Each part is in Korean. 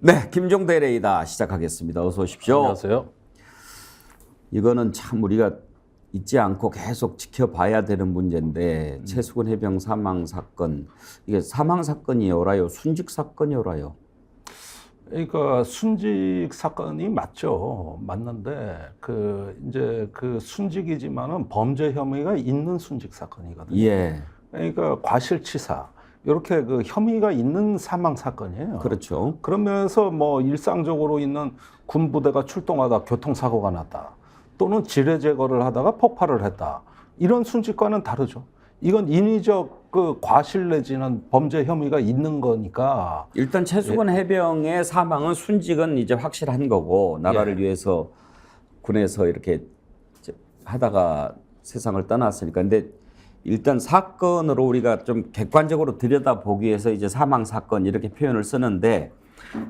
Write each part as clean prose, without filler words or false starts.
네, 김종대 레이더 시작하겠습니다. 어서 오십시오. 안녕하세요. 이거는 참 우리가 잊지 않고 계속 지켜봐야 되는 문제인데 최수근 해병 사망 사건, 이게 사망 사건이 옳아요, 순직 사건이 옳아요? 그러니까 순직 사건이 맞죠. 맞는데 이제 순직이지만은 범죄 혐의가 있는 순직 사건이거든요. 예, 그러니까 과실치사 이렇게 혐의가 있는 사망 사건이에요. 그렇죠. 그런 면에서 뭐 일상적으로 있는 군부대가 출동하다 교통사고가 났다. 또는 지뢰 제거를 하다가 폭발을 했다. 이런 순직과는 다르죠. 이건 인위적 과실 내지는 범죄 혐의가 있는 거니까. 일단 최수근 해병의 사망은 순직은 이제 확실한 거고, 나라를 예. 위해서 군에서 이렇게 이제 하다가 세상을 떠났으니까. 근데 일단 사건으로 우리가 좀 객관적으로 들여다보기 위해서 이제 사망 사건 이렇게 표현을 쓰는데,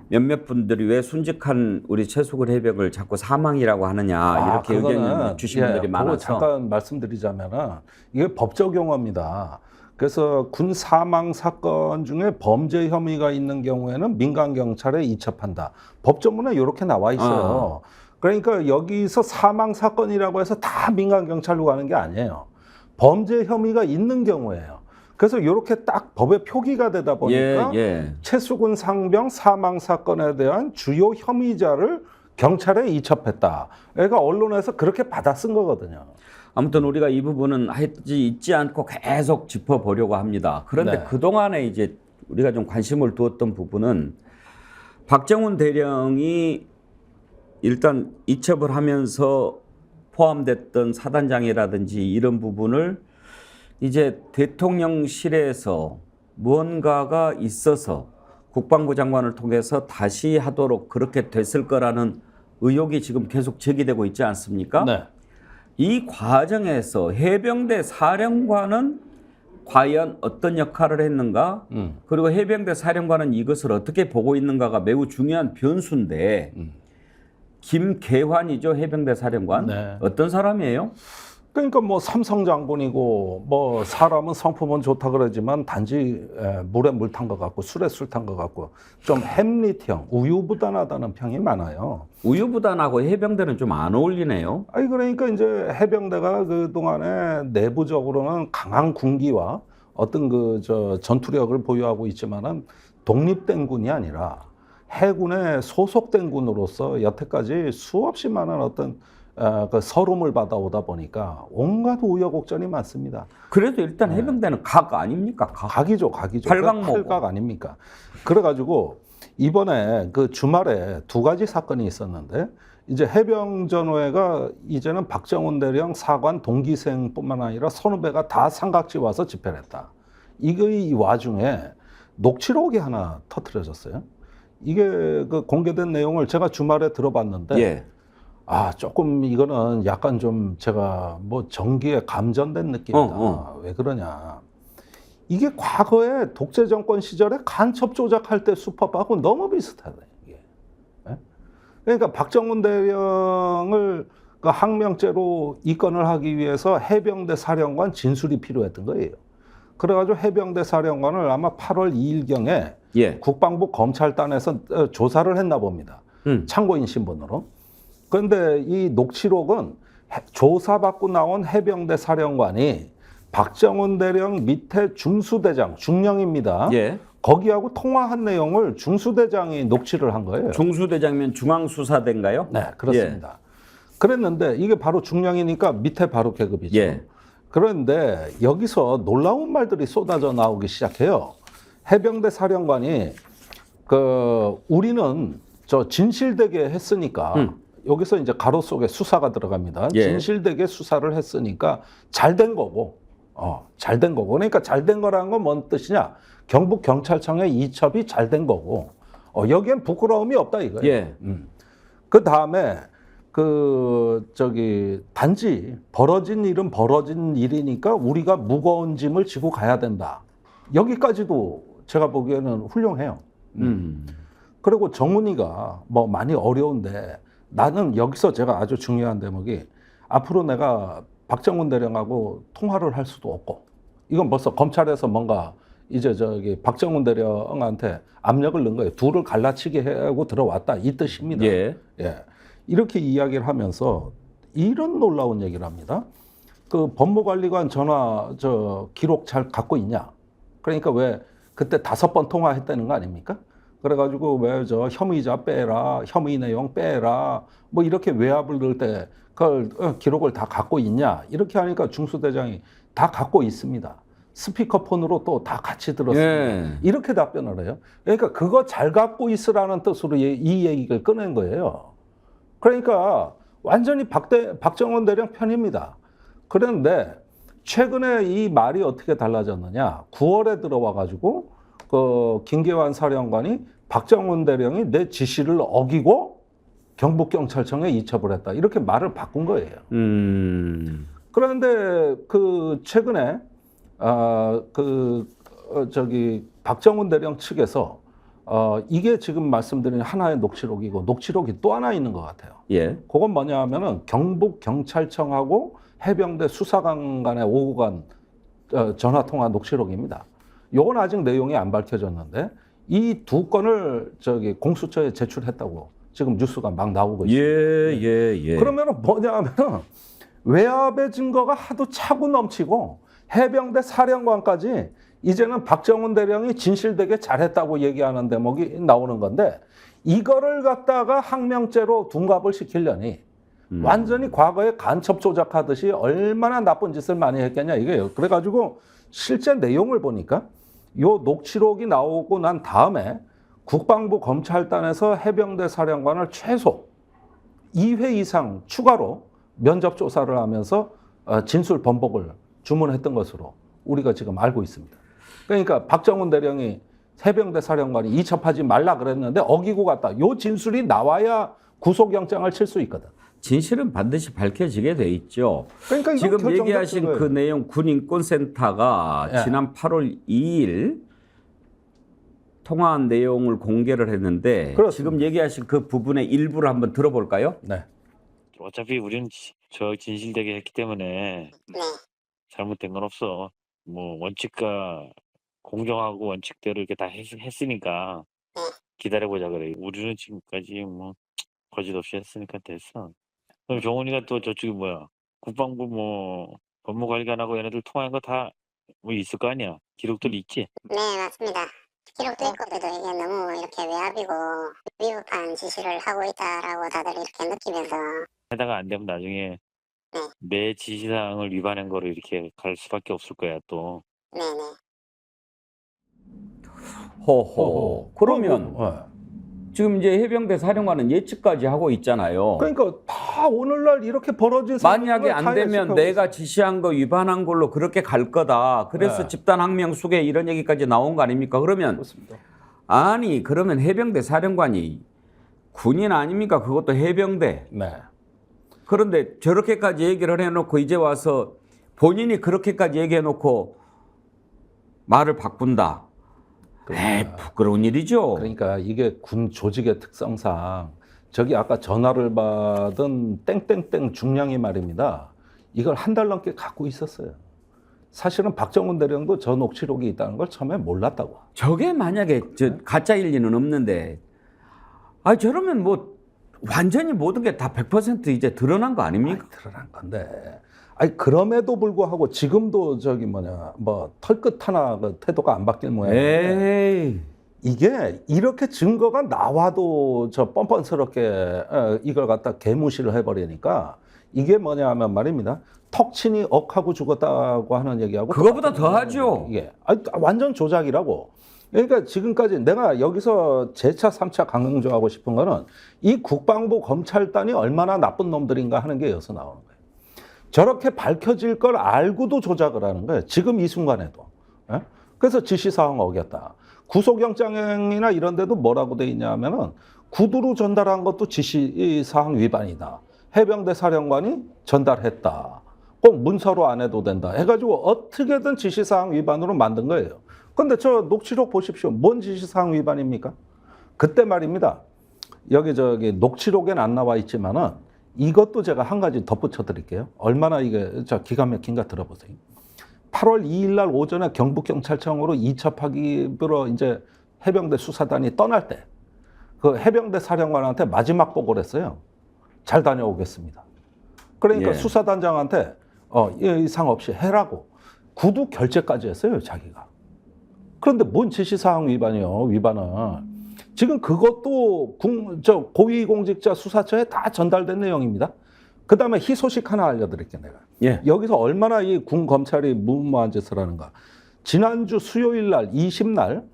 몇몇 분들이 왜 순직한 우리 최수근 해병을 자꾸 사망이라고 하느냐 이렇게 의견을 주신 분들이 많아서. 잠깐 말씀드리자면은 이게 법적 용어입니다. 그래서 군 사망 사건 중에 범죄 혐의가 있는 경우에는 민간 경찰에 이첩한다. 법조문에 이렇게 나와 있어요. 그러니까 여기서 사망 사건이라고 해서 다 민간 경찰로 가는 게 아니에요. 범죄 혐의가 있는 경우에요. 그래서 이렇게 딱 법에 표기가 되다 보니까 최수근 상병 사망 사건에 대한 주요 혐의자를 경찰에 이첩했다. 그러니까 언론에서 그렇게 받아 쓴 거거든요. 아무튼 우리가 이 부분은 하여지 잊지 않고 계속 짚어보려고 합니다. 그런데 네. 그동안에 이제 우리가 좀 관심을 두었던 부분은 박정훈 대령이 일단 이첩을 하면서 포함됐던 사단장이라든지 이런 부분을 이제 대통령실에서 무언가가 있어서 국방부 장관을 통해서 다시 하도록 그렇게 됐을 거라는 의혹이 지금 계속 제기되고 있지 않습니까? 네. 이 과정에서 해병대 사령관은 과연 어떤 역할을 했는가? 그리고 해병대 사령관은 이것을 어떻게 보고 있는가가 매우 중요한 변수인데 김계환이죠, 해병대 사령관. 네. 어떤 사람이에요? 그러니까 뭐 삼성 장군이고 뭐 사람은 성품은 좋다 그러지만 단지 물에 물 탄 것 같고 술에 술 탄 것 같고 좀 햄릿형, 우유부단하다는 평이 많아요. 우유부단하고 해병대는 좀 안 어울리네요. 아니 그러니까 이제 해병대가 그 동안에 내부적으로는 강한 군기와 어떤 전투력을 보유하고 있지만은 독립된 군이 아니라 해군에 소속된 군으로서 여태까지 수없이 많은 어떤 서름을 받아오다 보니까 온갖 우여곡절이 많습니다. 그래도 일단 해병대는 각 아닙니까? 각이죠. 팔각모고. 팔각 아닙니까? 그래가지고 이번에 주말에 두 가지 사건이 있었는데 이제 해병전후회가 이제는 박정훈 대령 사관 동기생뿐만 아니라 선후배가 다 삼각지 와서 집회를 했다. 이 와중에 녹취록이 하나 터트려졌어요. 이게 공개된 내용을 제가 주말에 들어봤는데 조금 이거는 약간 좀 제가 뭐 전기에 감전된 느낌이다. 왜 그러냐. 이게 과거에 독재 정권 시절에 간첩 조작할 때 수법하고 너무 비슷하다. 이게. 그러니까 박정훈 대령을 항명죄로 입건을 하기 위해서 해병대 사령관 진술이 필요했던 거예요. 그래가지고 해병대 사령관을 아마 8월 2일경에 국방부 검찰단에서 조사를 했나 봅니다. 참고인 신분으로. 그런데 이 녹취록은 조사받고 나온 해병대 사령관이 박정훈 대령 밑에 중수대장, 중령입니다. 거기하고 통화한 내용을 중수대장이 녹취를 한 거예요. 중수대장이면 중앙수사대인가요? 네, 그렇습니다. 그랬는데 이게 바로 중령이니까 밑에 바로 계급이죠. 그런데 여기서 놀라운 말들이 쏟아져 나오기 시작해요. 해병대 사령관이 우리는 진실되게 했으니까 여기서 이제 가로 속에 수사가 들어갑니다. 진실되게 수사를 했으니까 잘된 거고, 잘된 거고. 그러니까 잘된 거라는 건 뭔 뜻이냐? 경북 경찰청의 이첩이 잘된 거고, 여기엔 부끄러움이 없다 이거예요. 그 다음에 단지 벌어진 일은 벌어진 일이니까 우리가 무거운 짐을 지고 가야 된다. 여기까지도 제가 보기에는 훌륭해요. 그리고 정훈이가 많이 어려운데 나는 여기서 제가 아주 중요한 대목이 앞으로 내가 박정훈 대령하고 통화를 할 수도 없고, 이건 벌써 검찰에서 뭔가 이제 박정훈 대령한테 압력을 넣은 거예요. 둘을 갈라치게 하고 들어왔다 이 뜻입니다. 예. 예. 이렇게 이야기를 하면서 이런 놀라운 얘기를 합니다. 그 법무관리관 전화 기록 잘 갖고 있냐? 그러니까 왜 그때 5번 통화했다는 거 아닙니까? 그래가지고 왜 혐의자 빼라, 혐의 내용 빼라, 뭐 이렇게 외압을 넣을 때 그걸 기록을 다 갖고 있냐? 이렇게 하니까 중수대장이 다 갖고 있습니다. 스피커폰으로 또 다 같이 들었습니다. 예. 이렇게 답변을 해요. 그러니까 그거 잘 갖고 있으라는 뜻으로 이 얘기를 꺼낸 거예요. 그러니까 완전히 박정훈 대령 편입니다. 그런데 최근에 이 말이 어떻게 달라졌느냐? 9월에 들어와 가지고 그 김계환 사령관이 박정훈 대령이 내 지시를 어기고 경북경찰청에 이첩을 했다. 이렇게 말을 바꾼 거예요. 그런데 그 최근에 박정훈 대령 측에서 이게 지금 말씀드린 하나의 녹취록이고 녹취록이 또 하나 있는 것 같아요. 예. 그건 뭐냐 하면은 경북경찰청하고 해병대 수사관 간의 오고 간 전화통화 녹취록입니다. 요건 아직 내용이 안 밝혀졌는데 이 2건을 공수처에 제출했다고 지금 뉴스가 막 나오고 있습니다. 예. 그러면은 뭐냐 하면은 외압의 증거가 하도 차고 넘치고 해병대 사령관까지 이제는 박정훈 대령이 진실되게 잘했다고 얘기하는 대목이 나오는 건데 이거를 갖다가 항명죄로 둔갑을 시키려니 완전히 과거에 간첩 조작하듯이 얼마나 나쁜 짓을 많이 했겠냐 이거예요. 그래가지고 실제 내용을 보니까 요 녹취록이 나오고 난 다음에 국방부 검찰단에서 해병대 사령관을 최소 2회 이상 추가로 면접 조사를 하면서 진술 번복을 주문했던 것으로 우리가 지금 알고 있습니다. 그러니까 박정훈 대령이 해병대 사령관이 이첩하지 말라 그랬는데 어기고 갔다. 요 진술이 나와야 구속영장을 칠 수 있거든. 진실은 반드시 밝혀지게 돼 있죠. 그러니까 지금 얘기하신 그 내용 군인권센터가 예. 지난 8월 2일 통화한 내용을 공개를 했는데 그렇습니다. 지금 얘기하신 그 부분의 일부를 한번 들어볼까요? 네. 어차피 우리는 저 진실되게 했기 때문에 네. 잘못된 건 없어. 뭐 원칙과 공정하고 원칙대로 이렇게 다 했으니까 네. 기다려보자 그래. 우리는 지금까지 뭐 거짓 없이 했으니까 됐어. 그럼 정훈이가 또 저쪽이 뭐야? 국방부 뭐 법무관리관하고 얘네들 통화한 거 다 뭐 있을 거 아니야? 기록들 있지? 네, 맞습니다. 기록도 있고 그래도 이게 너무 이렇게 외압이고 위법한 지시를 하고 있다라고 다들 이렇게 느끼면서 하다가 안 되면 나중에 네. 내 지시사항을 위반한 거로 이렇게 갈 수밖에 없을 거야 또. 네네. 호호. 그러면 네. 지금 이제 해병대 사령관은 예측까지 하고 있잖아요. 그러니까 다 오늘날 이렇게 벌어진 만약에 상황을 안 다 되면 예측하고 내가 지시한 거 위반한 걸로 그렇게 갈 거다. 그래서 네. 집단항명 수괴 이런 얘기까지 나온 거 아닙니까? 그러면 그렇습니다. 아니 그러면 해병대 사령관이 군인 아닙니까? 그것도 해병대. 네. 그런데 저렇게까지 얘기를 해놓고 이제 와서 본인이 그렇게까지 얘기해놓고 말을 바꾼다. 에이, 부끄러운 일이죠. 그러니까 이게 군 조직의 특성상 저기 아까 전화를 받은 땡땡땡 중량이 말입니다. 이걸 한 달 넘게 갖고 있었어요. 사실은 박정훈 대령도 저 녹취록이 있다는 걸 처음에 몰랐다고. 저게 만약에 가짜일 리는 없는데, 저러면 뭐 완전히 모든 게 다 100% 이제 드러난 거 아닙니까? 드러난 건데. 그럼에도 불구하고 지금도 뭐 털끝 하나 그 태도가 안 바뀔 모양이에요. 에이. 이게 이렇게 증거가 나와도 저 뻔뻔스럽게 이걸 갖다 개무시를 해버리니까 이게 뭐냐 하면 말입니다. 턱친이 억하고 죽었다고 하는 얘기하고 그거보다 더 하죠. 이게 완전 조작이라고. 그러니까 지금까지 내가 여기서 재차 3차 강조하고 싶은 거는 이 국방부 검찰단이 얼마나 나쁜 놈들인가 하는 게 여기서 나오는 거예요. 저렇게 밝혀질 걸 알고도 조작을 하는 거예요. 지금 이 순간에도. 예? 그래서 지시사항 어겼다. 구속영장이나 이런 데도 뭐라고 돼 있냐 하면은 구두로 전달한 것도 지시사항 위반이다. 해병대 사령관이 전달했다. 꼭 문서로 안 해도 된다. 해가지고 어떻게든 지시사항 위반으로 만든 거예요. 근데 저 녹취록 보십시오. 뭔 지시사항 위반입니까? 그때 말입니다. 여기 녹취록엔 안 나와 있지만은 이것도 제가 한 가지 덧붙여 드릴게요. 얼마나 이게 기가 막힌가 들어보세요. 8월 2일 날 오전에 경북경찰청으로 이첩하기로 이제 해병대 수사단이 떠날 때 그 해병대 사령관한테 마지막 보고를 했어요. 잘 다녀오겠습니다. 그러니까 예. 수사단장한테 이상 없이 해라고 구두 결제까지 했어요, 자기가. 그런데 뭔 지시사항 위반이요, 위반은. 지금 그것도 고위공직자 수사처에 다 전달된 내용입니다. 그 다음에 희소식 하나 알려드릴게요, 내가. 예. 여기서 얼마나 이 군 검찰이 무모한 짓을 하는가. 지난주 수요일 날, 20날,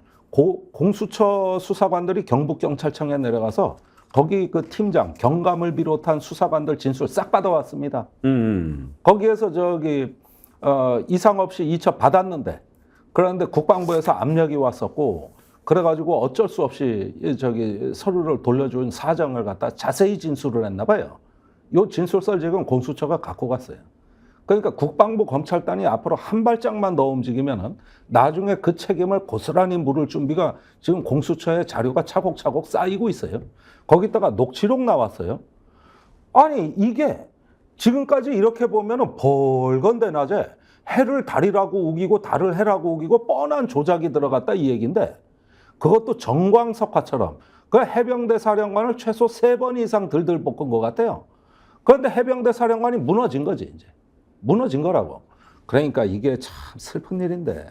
공수처 수사관들이 경북경찰청에 내려가서 거기 그 팀장, 경감을 비롯한 수사관들 진술 싹 받아왔습니다. 거기에서 이상 없이 이첩 받았는데, 그런데 국방부에서 압력이 왔었고, 그래가지고 어쩔 수 없이 서류를 돌려준 사정을 갖다 자세히 진술을 했나 봐요. 요 진술서를 지금 공수처가 갖고 갔어요. 그러니까 국방부 검찰단이 앞으로 한 발짝만 더 움직이면은 나중에 그 책임을 고스란히 물을 준비가 지금 공수처에 자료가 차곡차곡 쌓이고 있어요. 거기다가 녹취록 나왔어요. 아니 이게 지금까지 이렇게 보면은 벌건대 낮에 해를 달이라고 우기고 달을 해라고 우기고 뻔한 조작이 들어갔다 이 얘기인데, 그것도 정광석화처럼 그 해병대 사령관을 최소 3번 이상 들들 볶은 것 같아요. 그런데 해병대 사령관이 무너진 거지, 이제. 무너진 거라고. 그러니까 이게 참 슬픈 일인데.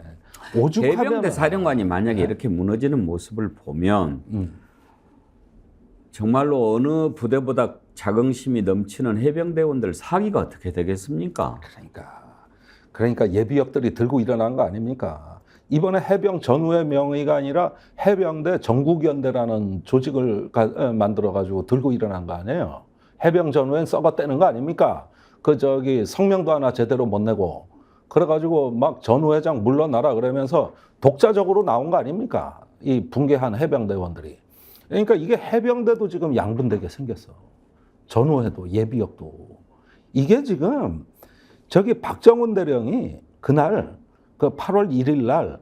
해병대 사령관이 만약에 이렇게 무너지는 모습을 보면 정말로 어느 부대보다 자긍심이 넘치는 해병대원들 사기가 어떻게 되겠습니까? 그러니까 예비역들이 들고 일어난 거 아닙니까? 이번에 해병 전후의 명의가 아니라 해병대 전국연대라는 조직을 만들어가지고 들고 일어난 거 아니에요? 해병 전후엔 썩어떼는 거 아닙니까? 성명도 하나 제대로 못 내고, 그래가지고 막 전후회장 물러나라 그러면서 독자적으로 나온 거 아닙니까? 이 붕괴한 해병대원들이. 그러니까 이게 해병대도 지금 양분되게 생겼어. 전후회도 예비역도. 이게 지금 박정훈 대령이 그날 그 8월 1일 날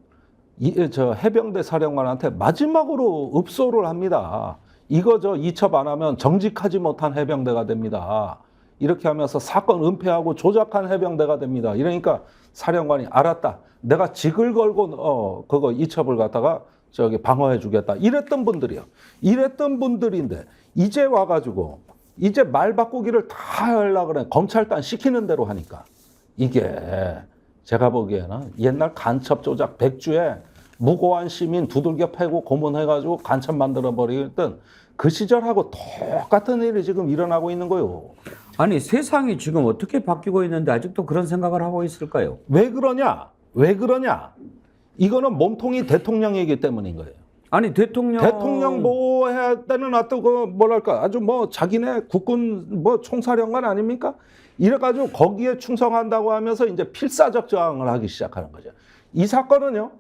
해병대 사령관한테 마지막으로 읍소를 합니다. 이거 이첩 안 하면 정직하지 못한 해병대가 됩니다. 이렇게 하면서 사건 은폐하고 조작한 해병대가 됩니다. 이러니까 사령관이 알았다. 내가 직을 걸고 그거 이첩을 갖다가 방어해 주겠다. 이랬던 분들이요. 이랬던 분들인데 이제 와가지고 이제 말 바꾸기를 다 하려고 그래. 검찰단 시키는 대로 하니까. 이게 제가 보기에는 옛날 간첩 조작 백주에 무고한 시민 두들겨 패고 고문해가지고 간첩 만들어버리던 그 시절하고 똑같은 일이 지금 일어나고 있는 거예요. 아니 세상이 지금 어떻게 바뀌고 있는데 아직도 그런 생각을 하고 있을까요? 왜 그러냐? 이거는 몸통이 대통령이기 때문인 거예요. 아니 대통령 보호해야 되는 아주 자기네 국군 총사령관 아닙니까? 이래가지고 거기에 충성한다고 하면서 이제 필사적 저항을 하기 시작하는 거죠. 이 사건은요,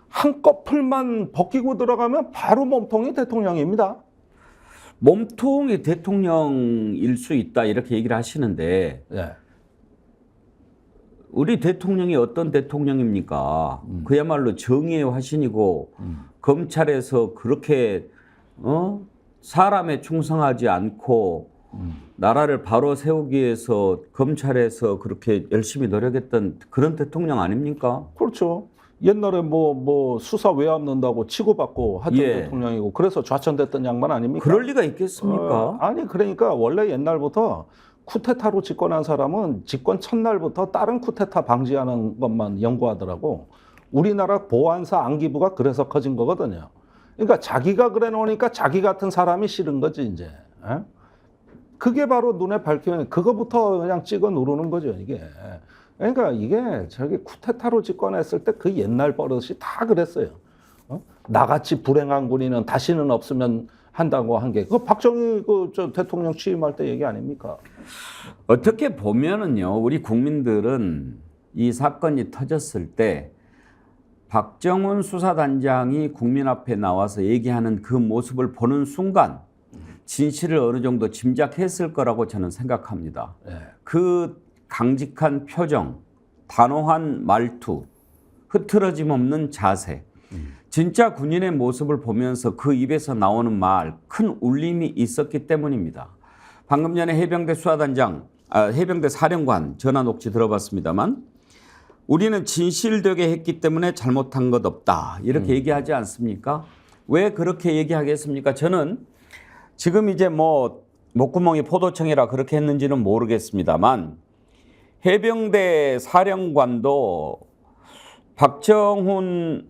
한꺼풀만 벗기고 들어가면 바로 몸통이 대통령입니다. 몸통이 대통령일 수 있다 이렇게 얘기를 하시는데 네. 우리 대통령이 어떤 대통령입니까? 그야말로 정의의 화신이고 검찰에서 그렇게 사람에 충성하지 않고 나라를 바로 세우기 위해서 검찰에서 그렇게 열심히 노력했던 그런 대통령 아닙니까? 그렇죠. 옛날에 수사 왜 없는다고 치고받고 하던 예. 대통령이고 그래서 좌천됐던 양반 아닙니까? 그럴 리가 있겠습니까? 아니 그러니까 원래 옛날부터 쿠데타로 집권한 사람은 집권 첫날부터 다른 쿠데타 방지하는 것만 연구하더라고. 우리나라 보안사 안기부가 그래서 커진 거거든요. 그러니까 자기가 그래 놓으니까 자기 같은 사람이 싫은 거지 이제. 에? 그게 바로 눈에 밝히면 그거부터 그냥 찍어 누르는 거죠 이게. 그러니까 이게 쿠데타로 집권했을 때 그 옛날 버릇이 다 그랬어요. 나같이 불행한 군인은 다시는 없으면 한다고 한 게 그 박정희 대통령 취임할 때 얘기 아닙니까? 어떻게 보면은요, 우리 국민들은 이 사건이 터졌을 때 박정훈 수사단장이 국민 앞에 나와서 얘기하는 그 모습을 보는 순간 진실을 어느 정도 짐작했을 거라고 저는 생각합니다. 네. 그 강직한 표정, 단호한 말투, 흐트러짐 없는 자세, 진짜 군인의 모습을 보면서 그 입에서 나오는 말, 큰 울림이 있었기 때문입니다. 방금 전에 해병대 수사단장, 해병대 사령관 전화 녹취 들어봤습니다만 우리는 진실되게 했기 때문에 잘못한 것 없다. 이렇게 얘기하지 않습니까? 왜 그렇게 얘기하겠습니까? 저는 지금 이제 뭐 목구멍이 포도청이라 그렇게 했는지는 모르겠습니다만 해병대 사령관도 박정훈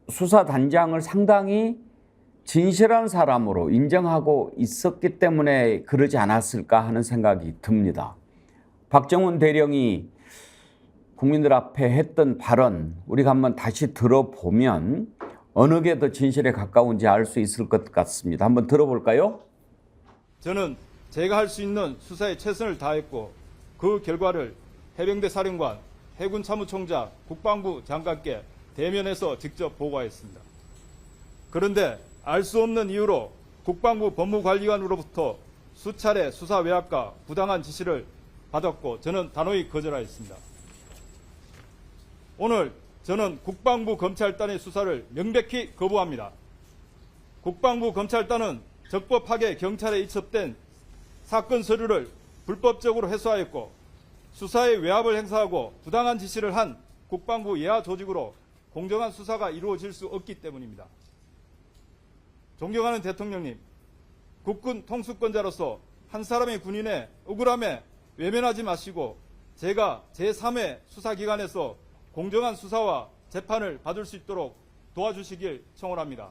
수사단장을 상당히 진실한 사람으로 인정하고 있었기 때문에 그러지 않았을까 하는 생각이 듭니다. 박정훈 대령이 국민들 앞에 했던 발언 우리가 한번 다시 들어보면 어느 게 더 진실에 가까운지 알 수 있을 것 같습니다. 한번 들어볼까요? 저는 제가 할 수 있는 수사에 최선을 다했고 그 결과를 해병대 사령관, 해군 참모총장, 국방부 장관께 대면해서 직접 보고하였습니다. 그런데 알 수 없는 이유로 국방부 법무관리관으로부터 수차례 수사 외압과 부당한 지시를 받았고 저는 단호히 거절하였습니다. 오늘 저는 국방부 검찰단의 수사를 명백히 거부합니다. 국방부 검찰단은 적법하게 경찰에 이첩된 사건 서류를 불법적으로 회수하였고 수사에 외압을 행사하고 부당한 지시를 한 국방부 예하 조직으로 공정한 수사가 이루어질 수 없기 때문입니다. 존경하는 대통령님, 국군 통수권자로서 한 사람의 군인의 억울함에 외면하지 마시고 제가 제3회 수사기관에서 공정한 수사와 재판을 받을 수 있도록 도와주시길 청원합니다.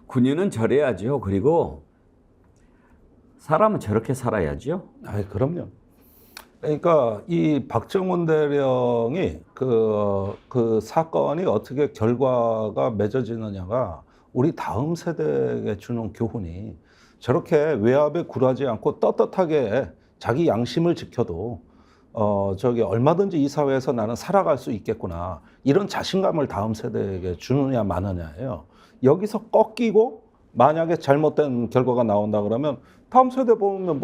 군인은 저래야죠. 그리고 사람은 저렇게 살아야죠. 그럼요. 그러니까 이 박정훈 대령이 그 사건이 어떻게 결과가 맺어지느냐가 우리 다음 세대에 주는 교훈이 저렇게 외압에 굴하지 않고 떳떳하게 자기 양심을 지켜도 얼마든지 이 사회에서 나는 살아갈 수 있겠구나. 이런 자신감을 다음 세대에게 주느냐 마느냐예요. 여기서 꺾이고 만약에 잘못된 결과가 나온다 그러면 다음 세대 보면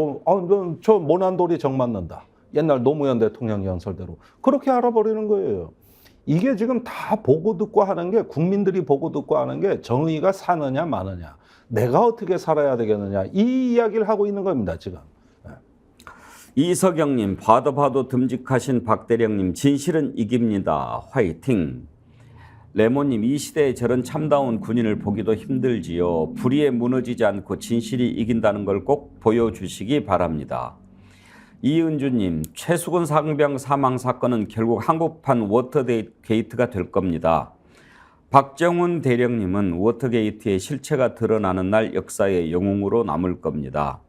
저 모난돌이 정 맞는다. 옛날 노무현 대통령 연설대로 그렇게 알아버리는 거예요. 이게 지금 다 보고 듣고 하는 게 국민들이 보고 듣고 하는 게 정의가 사느냐 마느냐. 내가 어떻게 살아야 되겠느냐. 이 이야기를 하고 있는 겁니다. 지금. 이석영님, 봐도 듬직하신 박대령님, 진실은 이깁니다. 화이팅. 레몬님, 이 시대에 저런 참다운 군인을 보기도 힘들지요. 불의에 무너지지 않고 진실이 이긴다는 걸 꼭 보여주시기 바랍니다. 이은주님, 최수근 상병 사망 사건은 결국 한국판 워터게이트가 될 겁니다. 박정훈 대령님은 워터게이트의 실체가 드러나는 날 역사의 영웅으로 남을 겁니다.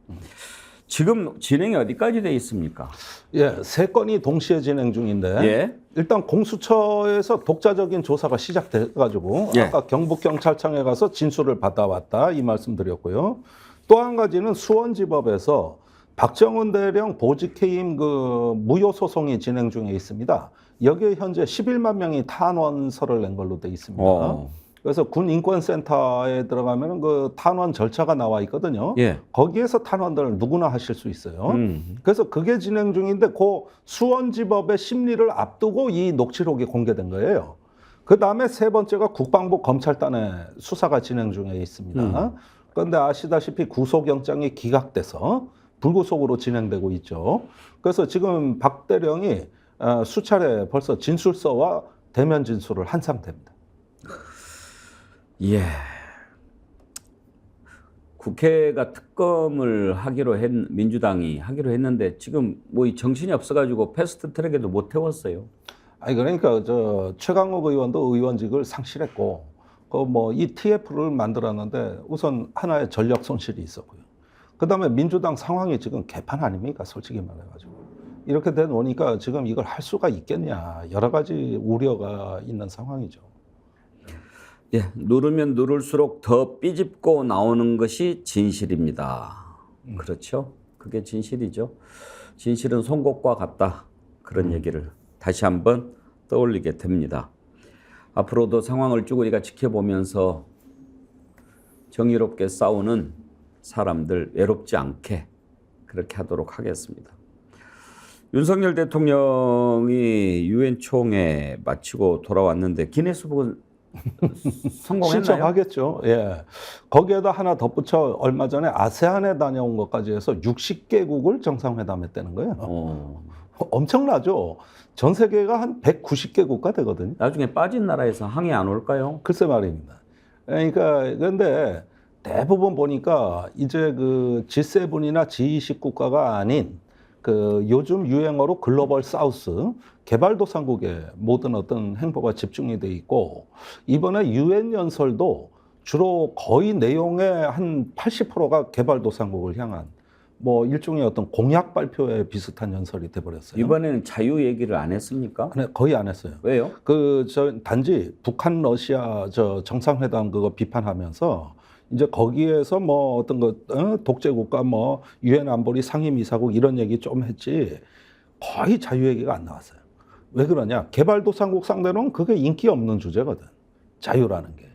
지금 진행이 어디까지 돼 있습니까? 예, 3건이 동시에 진행 중인데 예. 일단 공수처에서 독자적인 조사가 시작돼가지고 예. 아까 경북경찰청에 가서 진술을 받아왔다 이 말씀드렸고요. 또 한 가지는 수원지법에서 박정훈 대령 보직해임 무효 소송이 진행 중에 있습니다. 여기에 현재 11만 명이 탄원서를 낸 걸로 돼 있습니다. 그래서 군인권센터에 들어가면 그 탄원 절차가 나와 있거든요. 예. 거기에서 탄원들을 누구나 하실 수 있어요. 그래서 그게 진행 중인데 그 수원지법의 심리를 앞두고 이 녹취록이 공개된 거예요. 그 다음에 3번째가 국방부 검찰단의 수사가 진행 중에 있습니다. 그런데 아시다시피 구속영장이 기각돼서 불구속으로 진행되고 있죠. 그래서 지금 박 대령이 수차례 벌써 진술서와 대면 진술을 한 상태입니다. 예. 국회가 특검을 민주당이 하기로 했는데 지금 뭐 이 정신이 없어가지고 패스트 트랙에도 못 태웠어요. 그러니까 최강욱 의원도 의원직을 상실했고 이 TF를 만들었는데 우선 하나의 전력 손실이 있었고요. 그다음에 민주당 상황이 지금 개판 아닙니까? 솔직히 말해가지고 이렇게 된 오니까 지금 이걸 할 수가 있겠냐 여러 가지 우려가 있는 상황이죠. 예, 누르면 누를수록 더 삐집고 나오는 것이 진실입니다. 그렇죠? 그게 진실이죠. 진실은 송곳과 같다. 그런 얘기를 다시 한번 떠올리게 됩니다. 앞으로도 상황을 쭉 우리가 지켜보면서 정의롭게 싸우는 사람들 외롭지 않게 그렇게 하도록 하겠습니다. 윤석열 대통령이 유엔 총회 마치고 돌아왔는데 기네스북은 성공했나요? 신청하겠죠. 예. 거기에다 하나 덧붙여 얼마 전에 아세안에 다녀온 것까지 해서 60개국을 정상회담했다는 거예요. 엄청나죠. 전 세계가 한 190개 국가 되거든요. 나중에 빠진 나라에서 항의 안 올까요? 글쎄 말입니다. 그러니까 그런데 대부분 보니까 이제 그 G7이나 G20 국가가 아닌 그 요즘 유행어로 글로벌 사우스 개발도상국의 모든 어떤 행보가 집중이 돼 있고 이번에 유엔 연설도 주로 거의 내용의 한 80%가 개발도상국을 향한 뭐 일종의 어떤 공약 발표에 비슷한 연설이 돼버렸어요. 이번에는 자유 얘기를 안 했습니까? 거의 안 했어요. 왜요? 단지 북한 러시아 정상회담 그거 비판하면서 이제 거기에서 뭐 어떤 독재 국가 뭐 유엔 안보리 상임이사국 이런 얘기 좀 했지 거의 자유 얘기가 안 나왔어요. 왜 그러냐? 개발도상국 상대로는 그게 인기 없는 주제거든. 자유라는 게.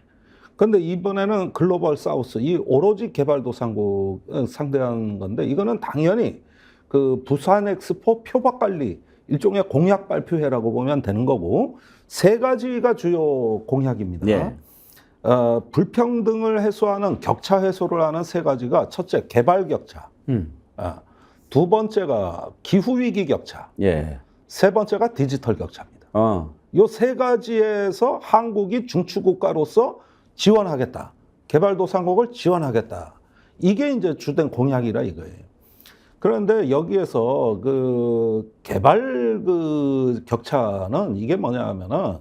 근데 이번에는 글로벌 사우스 이 오로지 개발도상국 상대한 건데 이거는 당연히 그 부산 엑스포 표박 관리 일종의 공약 발표회라고 보면 되는 거고 세 가지가 주요 공약입니다. 네. 불평등을 해소하는 격차 해소를 하는 세 가지가 첫째 개발 격차, 두 번째가 기후 위기 격차, 예. 세 번째가 디지털 격차입니다. 요 세 가지에서 한국이 중추국가로서 지원하겠다, 개발도상국을 지원하겠다. 이게 이제 주된 공약이라 이거예요. 그런데 여기에서 그 개발 그 격차는 이게 뭐냐 하면은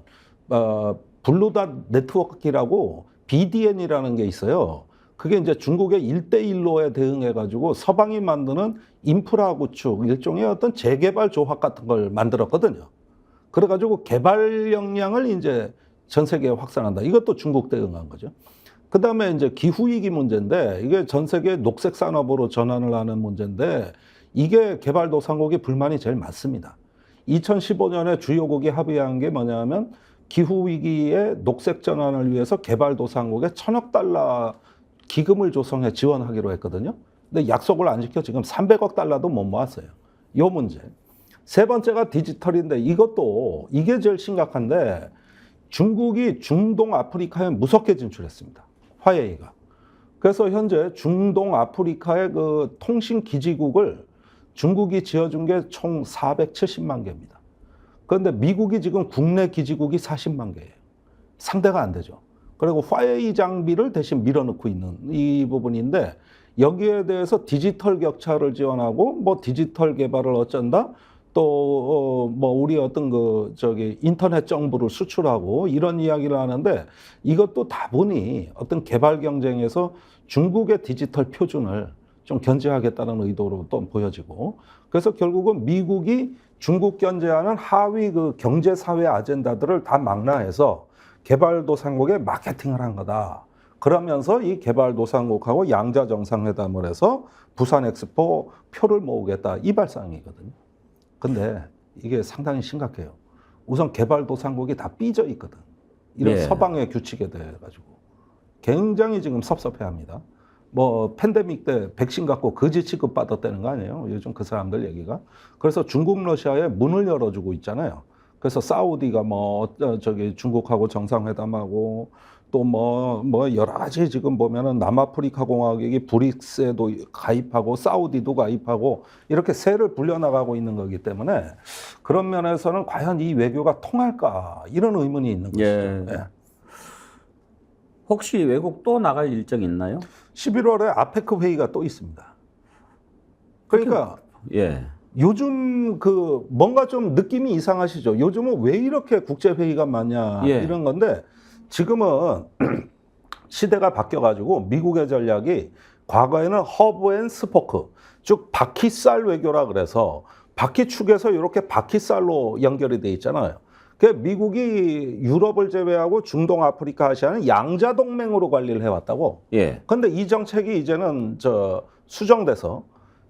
블루닷 네트워크라고 BDN이라는 게 있어요. 그게 이제 중국의 1대1로에 대응해가지고 서방이 만드는 인프라 구축, 일종의 어떤 재개발 조합 같은 걸 만들었거든요. 그래가지고 개발 역량을 이제 전 세계에 확산한다. 이것도 중국 대응한 거죠. 그 다음에 이제 기후위기 문제인데 이게 전 세계 녹색 산업으로 전환을 하는 문제인데 이게 개발도상국이 불만이 제일 많습니다. 2015년에 주요국이 합의한 게 뭐냐면 기후위기의 녹색 전환을 위해서 개발도상국에 1,000억 달러 기금을 조성해 지원하기로 했거든요. 근데 약속을 안 지켜 지금 300억 달러도 못 모았어요. 요 문제. 세 번째가 디지털인데 이게 제일 심각한데 중국이 중동 아프리카에 무섭게 진출했습니다. 화웨이가. 그래서 현재 중동 아프리카의 그 통신 기지국을 중국이 지어준 게 총 470만 개입니다. 그런데 미국이 지금 국내 기지국이 40만 개예요. 상대가 안 되죠. 그리고 화웨이 장비를 대신 밀어넣고 있는 이 부분인데 여기에 대해서 디지털 격차를 지원하고 뭐 디지털 개발을 어쩐다 또 뭐 우리 어떤 인터넷 정보를 수출하고 이런 이야기를 하는데 이것도 다분히 어떤 개발 경쟁에서 중국의 디지털 표준을 좀 견제하겠다는 의도로 또 보여지고 그래서 결국은 미국이 중국 견제하는 하위 그 경제 사회 아젠다들을 다 망라해서 개발도상국에 마케팅을 한 거다. 그러면서 이 개발도상국하고 양자 정상회담을 해서 부산 엑스포 표를 모으겠다. 이 발상이거든요. 근데 이게 상당히 심각해요. 우선 개발도상국이 다 삐져 있거든. 이런 예. 서방의 규칙에 대해 가지고 굉장히 지금 섭섭해합니다. 뭐 팬데믹 때 백신 갖고 거지 취급 받았다는 거 아니에요? 요즘 그 사람들 얘기가. 그래서 중국 러시아에 문을 열어주고 있잖아요. 그래서 사우디가 중국하고 정상회담하고 또 뭐 여러 가지 지금 보면은 남아프리카 공화국이 브릭스에도 가입하고 사우디도 가입하고 이렇게 세를 불려나가고 있는 거기 때문에 그런 면에서는 과연 이 외교가 통할까 이런 의문이 있는 것이죠. 예. 예. 혹시 외국 또 나갈 일정 있나요? 11월에 아페크 회의가 또 있습니다. 그러니까 예. 요즘 그 뭔가 좀 느낌이 이상하시죠? 요즘은 왜 이렇게 국제 회의가 많냐 예. 이런 건데 지금은 시대가 바뀌어가지고 미국의 전략이 과거에는 허브 앤 스포크 즉 바퀴살 외교라 그래서 바퀴축에서 이렇게 바퀴살로 연결이 돼 있잖아요. 그 미국이 유럽을 제외하고 중동, 아프리카, 아시아는 양자 동맹으로 관리를 해왔다고. 예. 근데 이 정책이 이제는 수정돼서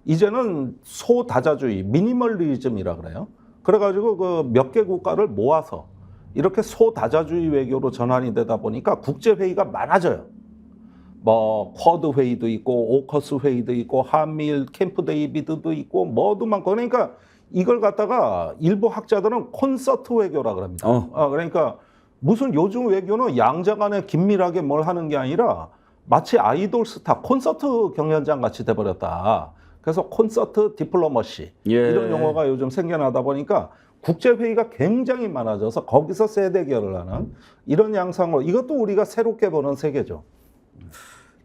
이제는 소다자주의, 미니멀리즘이라 그래요. 그래가지고 그 몇 개 국가를 모아서 이렇게 소다자주의 외교로 전환이 되다 보니까 국제 회의가 많아져요. 뭐 쿼드 회의도 있고 오커스 회의도 있고 한미일 캠프 데이비드도 있고 뭐도 많고 그러니까 이걸 갖다가 일부 학자들은 콘서트 외교라 그럽니다. 그러니까 무슨 요즘 외교는 양자간에 긴밀하게 뭘 하는 게 아니라 마치 아이돌 스타 콘서트 경연장 같이 돼버렸다. 그래서 콘서트 디플로머시 예. 이런 용어가 요즘 생겨나다 보니까 국제회의가 굉장히 많아져서 거기서 세대결을 하는 이런 양상으로 이것도 우리가 새롭게 보는 세계죠.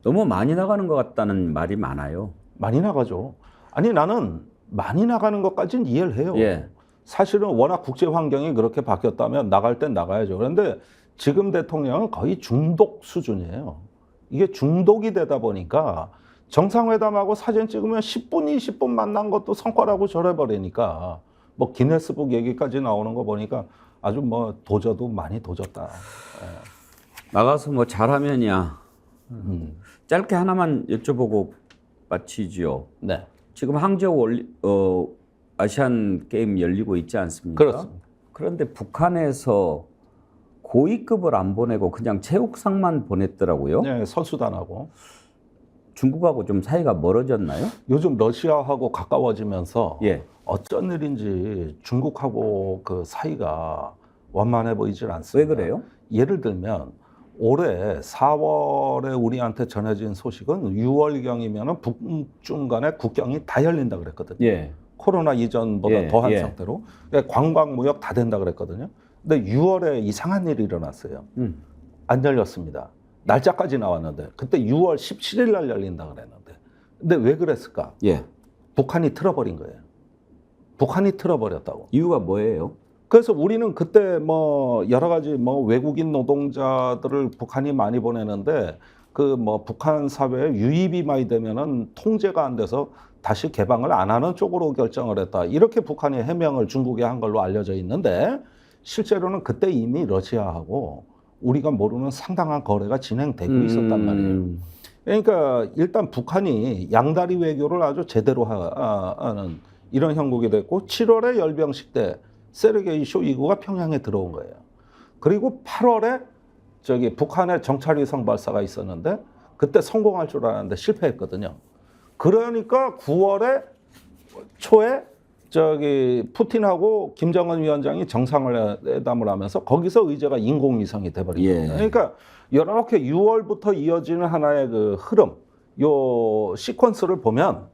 너무 많이 나가는 것 같다는 말이 많아요. 많이 나가죠. 아니 나는 많이 나가는 것까지는 이해를 해요. 예. 사실은 워낙 국제 환경이 그렇게 바뀌었다면 나갈 땐 나가야죠. 그런데 지금 대통령은 거의 중독 수준이에요. 이게 중독이 되다 보니까 정상회담하고 사진 찍으면 10분, 20분 만난 것도 성과라고 절해버리니까 뭐 기네스북 얘기까지 나오는 거 보니까 아주 뭐 도저도 많이 도졌다. 나가서 뭐 잘하면이야. 짧게 하나만 여쭤보고 마치지요. 네. 지금 항저우 아시안 게임 열리고 있지 않습니까? 그렇습니다. 그런데 북한에서 고위급을 안 보내고 그냥 체육상만 보냈더라고요. 네, 선수단하고. 중국하고 좀 사이가 멀어졌나요? 요즘 러시아하고 가까워지면서 예. 어쩐 일인지 중국하고 그 사이가 원만해 보이질 않습니다. 왜 그래요? 예를 들면 올해 4월에 우리한테 전해진 소식은 6월경이면 북중 간의 국경이 다 열린다 그랬거든요. 예. 코로나 이전보다 예, 더한 예. 상태로. 그러니까 관광 무역 다 된다 그랬거든요. 근데 6월에 이상한 일이 일어났어요. 안 열렸습니다. 날짜까지 나왔는데 그때 6월 17일 날 열린다 그랬는데. 근데 왜 그랬을까? 예. 북한이 틀어버린 거예요. 북한이 틀어버렸다고. 이유가 뭐예요? 그래서 우리는 그때 뭐 여러 가지 뭐 외국인 노동자들을 북한이 많이 보내는데 그 뭐 북한 사회에 유입이 많이 되면은 통제가 안 돼서 다시 개방을 안 하는 쪽으로 결정을 했다. 이렇게 북한이 해명을 중국에 한 걸로 알려져 있는데 실제로는 그때 이미 러시아하고 우리가 모르는 상당한 거래가 진행되고 있었단 말이에요. 그러니까 일단 북한이 양다리 외교를 아주 제대로 하는 이런 형국이 됐고 7월에 열병식 때 세르게이 쇼이구가 평양에 들어온 거예요. 그리고 8월에 저기 북한의 정찰위성 발사가 있었는데 그때 성공할 줄 알았는데 실패했거든요. 그러니까 9월에 초에 저기 푸틴하고 김정은 위원장이 정상회담을 하면서 거기서 의제가 인공위성이 돼버린 예. 겁니다. 그러니까 이렇게 6월부터 이어지는 하나의 그 흐름, 요 시퀀스를 보면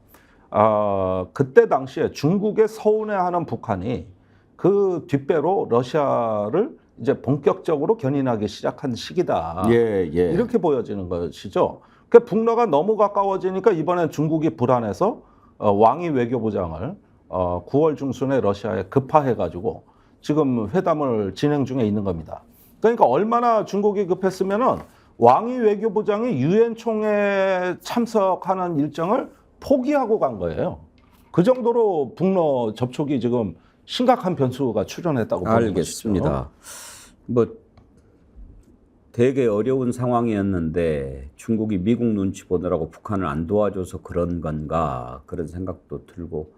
그때 당시에 중국의 서운해하는 북한이 그 뒷배로 러시아를 이제 본격적으로 견인하기 시작한 시기다. 예, 예. 이렇게 보여지는 것이죠. 그 북러가 너무 가까워지니까 이번엔 중국이 불안해서 왕이 외교부장을 9월 중순에 러시아에 급파해가지고 지금 회담을 진행 중에 있는 겁니다. 그러니까 얼마나 중국이 급했으면은 왕이 외교부장이 유엔 총회에 참석하는 일정을 포기하고 간 거예요. 그 정도로 북러 접촉이 지금 심각한 변수가 출현했다고 보는 것이죠. 알겠습니다. 뭐 되게 어려운 상황이었는데 중국이 미국 눈치 보느라고 북한을 안 도와줘서 그런 건가 그런 생각도 들고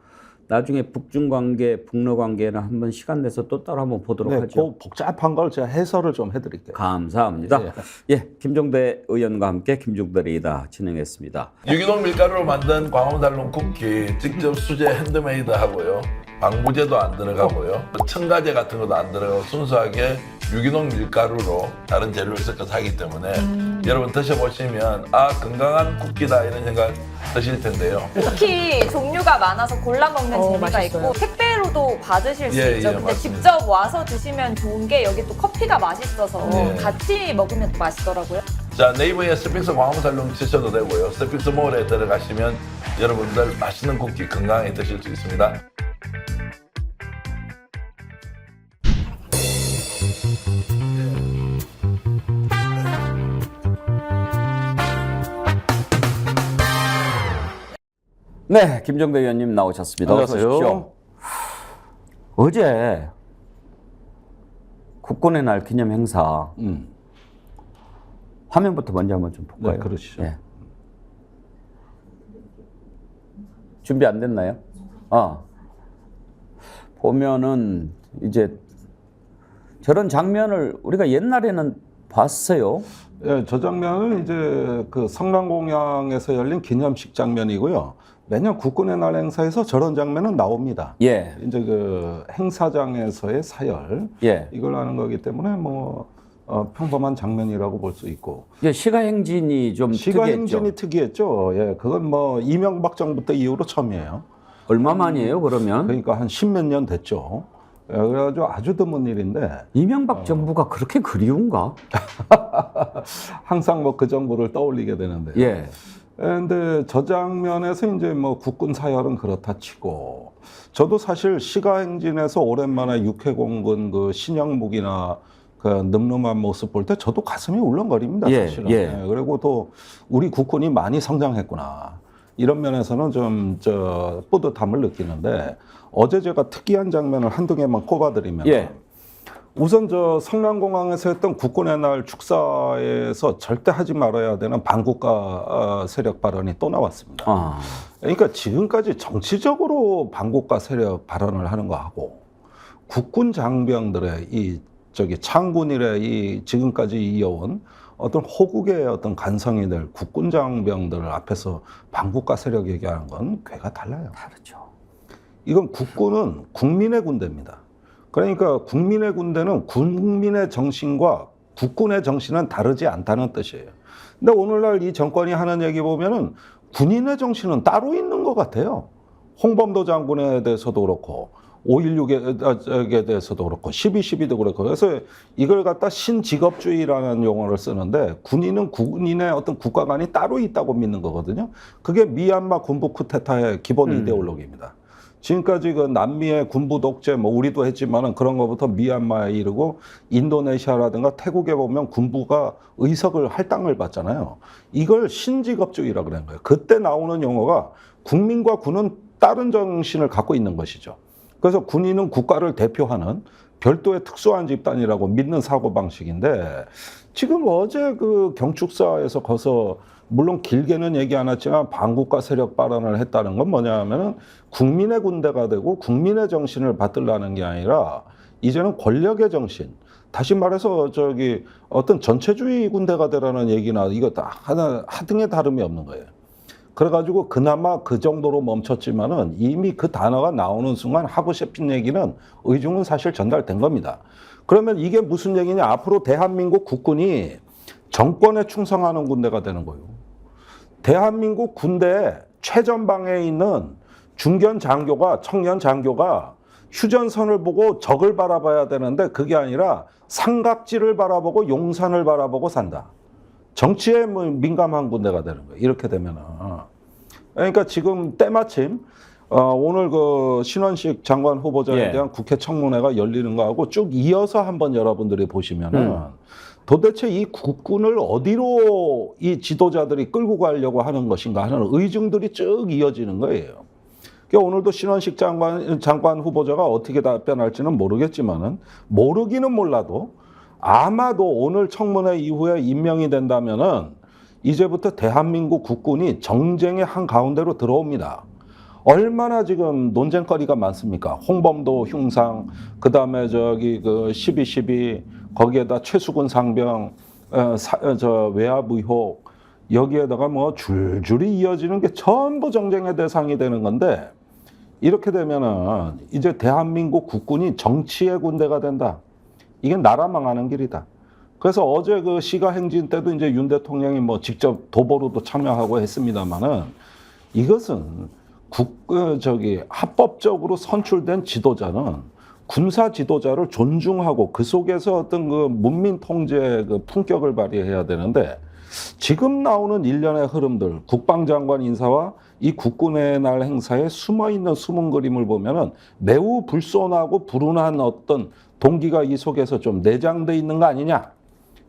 나중에 북중 관계, 북러 관계는 한번 시간 내서 또 따로 한번 보도록 네, 하죠. 그 복잡한 걸 제가 해설을 좀 해드릴게요. 감사합니다. 예, 김종대 의원과 함께 김종대리이다 진행했습니다. 유기농 밀가루로 만든 광화문달롱 쿠키 직접 수제 핸드메이드 하고요. 방부제도 안 들어가고요. 첨가제 같은 것도 안 들어가고 순수하게 유기농 밀가루로 다른 재료를 섞어서 하기 때문에 여러분 드셔보시면 건강한 쿠키다 이런 생각 드실 텐데요. 쿠키 종류가 많아서 골라 먹는 재미가 맛있어요. 있고 택배로도 받으실 수 예, 있죠. 예, 근데 맞습니다. 직접 와서 드시면 좋은 게 여기 또 커피가 맛있어서 예. 같이 먹으면 또 맛있더라고요. 자, 네이버에 스픽스 광화문달롱 치셔도 되고요. 스픽스 몰에 들어가시면 여러분들 맛있는 쿠키 건강하게 드실 수 있습니다. 네, 김종대 의원님 나오셨습니다. 어서 안녕하세요. 오십시오. 어제 국군의 날 기념 행사 화면부터 먼저 한번 좀 볼까요? 네, 그러시죠. 예. 준비 안 됐나요? 보면은 이제 저런 장면을 우리가 옛날에는 봤어요. 예, 저 장면은 이제 그 성남공항에서 열린 기념식 장면이고요. 매년 국군의 날 행사에서 저런 장면은 나옵니다. 예, 이제 그 행사장에서의 사열 예. 이걸 하는 거기 때문에 뭐 평범한 장면이라고 볼 수 있고 이제 시가행진이 좀 시가 특이했죠. 행진이 특이했죠. 예, 그건 뭐 이명박 정부 때 이후로 처음이에요. 얼마 만이에요, 그러면? 그러니까 한 10몇 년 됐죠. 예, 그래가지고 아주 드문 일인데 이명박 정부가 그렇게 그리운가? 항상 뭐 그 정부를 떠올리게 되는데. 예. 근데 저 장면에서 이제 뭐 국군 사열은 그렇다 치고 저도 사실 시가행진에서 오랜만에 육해공군 그 신형무기나 그 늠름한 모습 볼 때 저도 가슴이 울렁거립니다. 예, 사실은. 예. 예, 그리고 또 우리 국군이 많이 성장했구나. 이런 면에서는 좀 뿌듯함을 느끼는데 어제 제가 특이한 장면을 한두 개만 꼽아드리면 예. 우선 저 성남공항에서 했던 국군의 날 축사에서 절대 하지 말아야 되는 반국가 세력 발언이 또 나왔습니다. 아. 그러니까 지금까지 정치적으로 반국가 세력 발언을 하는 거하고 국군 장병들의 이 창군 이래 이 지금까지 이어온 어떤 호국의 어떤 간성이 될 국군 장병들 앞에서 반국가 세력 얘기하는 건 괴가 달라요. 다르죠. 이건 국군은 국민의 군대입니다. 그러니까 국민의 군대는 국민의 정신과 국군의 정신은 다르지 않다는 뜻이에요. 근데 오늘날 이 정권이 하는 얘기 보면은 군인의 정신은 따로 있는 것 같아요. 홍범도 장군에 대해서도 그렇고 5.16에 대해서도 그렇고 12.12도 그렇고 그래서 이걸 갖다 신직업주의라는 용어를 쓰는데 군인은 군인의 어떤 국가관이 따로 있다고 믿는 거거든요. 그게 미얀마 군부 쿠데타의 기본 이데올로기입니다. 지금까지 그 남미의 군부 독재 뭐 우리도 했지만은 그런 것부터 미얀마에 이르고 인도네시아라든가 태국에 보면 군부가 의석을 할당을 받잖아요. 이걸 신직업주의라 그러는 거예요. 그때 나오는 용어가 국민과 군은 다른 정신을 갖고 있는 것이죠. 그래서 군인은 국가를 대표하는 별도의 특수한 집단이라고 믿는 사고방식인데 지금 어제 그 경축사에서 거서 물론 길게는 얘기 안 했지만 반국가 세력 발언을 했다는 건 뭐냐 하면은 국민의 군대가 되고 국민의 정신을 받들라는 게 아니라 이제는 권력의 정신, 다시 말해서 어떤 전체주의 군대가 되라는 얘기나 이거 다 하나 하등의 다름이 없는 거예요. 그래가지고 그나마 그 정도로 멈췄지만은 이미 그 단어가 나오는 순간 하고 싶은 얘기는 의중은 사실 전달된 겁니다. 그러면 이게 무슨 얘기냐? 앞으로 대한민국 국군이 정권에 충성하는 군대가 되는 거예요. 대한민국 군대에 최전방에 있는 중견 장교가, 청년 장교가 휴전선을 보고 적을 바라봐야 되는데 그게 아니라 삼각지를 바라보고 용산을 바라보고 산다. 정치에 민감한 군대가 되는 거예요. 이렇게 되면은. 그러니까 지금 때마침 오늘 그 신원식 장관 후보자에 대한 국회 청문회가 열리는 거하고 쭉 이어서 한번 여러분들이 보시면은 도대체 이 국군을 어디로 이 지도자들이 끌고 가려고 하는 것인가 하는 의중들이 쭉 이어지는 거예요. 그러니까 오늘도 신원식 장관 후보자가 어떻게 답변할지는 모르겠지만은 모르기는 몰라도 아마도 오늘 청문회 이후에 임명이 된다면은 이제부터 대한민국 국군이 정쟁의 한 가운데로 들어옵니다. 얼마나 지금 논쟁거리가 많습니까? 홍범도 흉상, 그 다음에 그 12.12 거기에다 최수근 상병, 외압 의혹 여기에다가 뭐 줄줄이 이어지는 게 전부 정쟁의 대상이 되는 건데 이렇게 되면은 이제 대한민국 국군이 정치의 군대가 된다. 이게 나라 망하는 길이다. 그래서 어제 그 시가행진 때도 이제 윤 대통령이 뭐 직접 도보로도 참여하고 했습니다만은 이것은 합법적으로 선출된 지도자는 군사 지도자를 존중하고 그 속에서 어떤 그 문민 통제의 그 품격을 발휘해야 되는데 지금 나오는 일련의 흐름들, 국방장관 인사와 이 국군의 날 행사에 숨어있는 숨은 그림을 보면은 매우 불손하고 불운한 어떤 동기가 이 속에서 좀 내장돼 있는 거 아니냐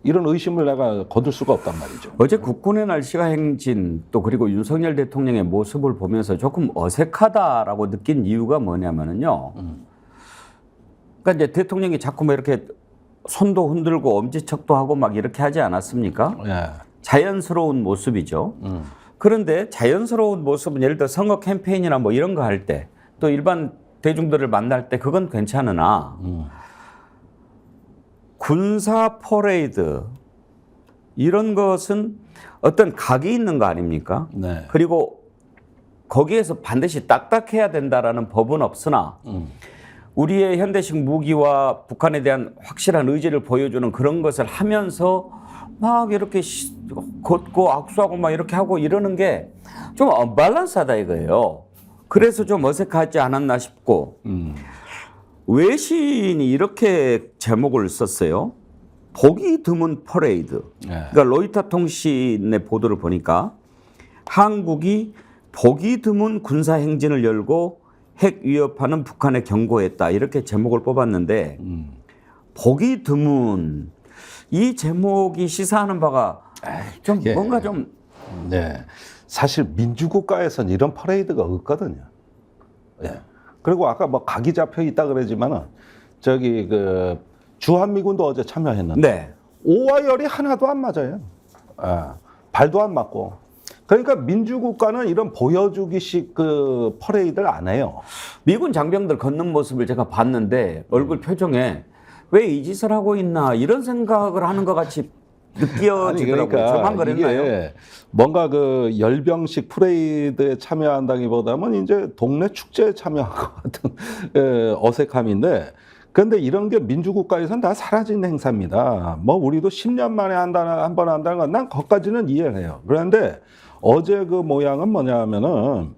이런 의심을 내가 거둘 수가 없단 말이죠. 어제 국군의 날 시가행진 또 그리고 윤석열 대통령의 모습을 보면서 조금 어색하다라고 느낀 이유가 뭐냐면은요. 그러니까 이제 대통령이 자꾸 뭐 이렇게 손도 흔들고 엄지척도 하고 막 이렇게 하지 않았습니까? 예. 자연스러운 모습이죠. 그런데 자연스러운 모습은 예를 들어 선거 캠페인이나 뭐 이런 거 할 때 또 일반 대중들을 만날 때 그건 괜찮으나 군사 퍼레이드 이런 것은 어떤 각이 있는 거 아닙니까? 네. 그리고 거기에서 반드시 딱딱해야 된다라는 법은 없으나 우리의 현대식 무기와 북한에 대한 확실한 의지를 보여주는 그런 것을 하면서 막 이렇게 걷고 악수하고 막 이렇게 하고 이러는 게 좀 언밸런스하다 이거예요. 그래서 좀 어색하지 않았나 싶고 외신이 이렇게 제목을 썼어요. 보기 드문 퍼레이드. 그러니까 로이터 통신의 보도를 보니까 한국이 보기 드문 군사 행진을 열고 핵 위협하는 북한에 경고했다. 이렇게 제목을 뽑았는데 보기 드문 이 제목이 시사하는 바가 좀 그게- 뭔가 좀 네. 사실 민주국가에서는 이런 퍼레이드가 없거든요. 예. 그리고 아까 뭐 각이 잡혀 있다 그러지만은 저기 그 주한미군도 어제 참여했는데 네. 오와 열이 하나도 안 맞아요. 아, 발도 안 맞고. 그러니까 민주국가는 이런 보여주기식 그 퍼레이드를 안 해요. 미군 장병들 걷는 모습을 제가 봤는데 얼굴 표정에 왜 이 짓을 하고 있나 이런 생각을 하는 것 같이 느껴지더라고요. 저만 그랬나요? 이게 뭔가 그 열병식 프레이드에 참여한다기보다는 이제 동네 축제에 참여한 것 같은 어색함인데, 그런데 이런 게 민주국가에서는 다 사라진 행사입니다. 뭐 우리도 10년 만에 한 번 한다는 건 난 거기까지는 이해를 해요. 그런데 어제 그 모양은 뭐냐면은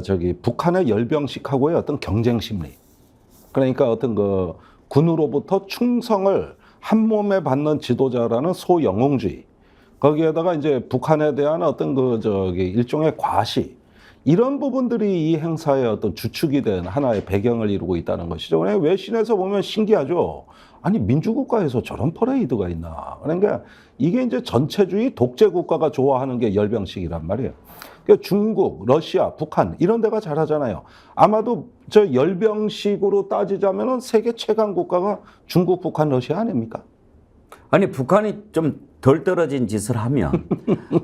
저기 북한의 열병식하고의 어떤 경쟁 심리. 그러니까 어떤 그 군으로부터 충성을 한 몸에 받는 지도자라는 소영웅주의. 거기에다가 이제 북한에 대한 어떤 그 저기 일종의 과시. 이런 부분들이 이 행사의 어떤 주축이 된 하나의 배경을 이루고 있다는 것이죠. 외신에서 보면 신기하죠. 아니 민주국가에서 저런 퍼레이드가 있나. 그러니까 이게 이제 전체주의 독재국가가 좋아하는 게 열병식이란 말이에요. 그러니까 중국, 러시아, 북한 이런 데가 잘하잖아요. 아마도 저 열병식으로 따지자면은 세계 최강 국가가 중국, 북한, 러시아 아닙니까? 아니 북한이 좀 덜 떨어진 짓을 하면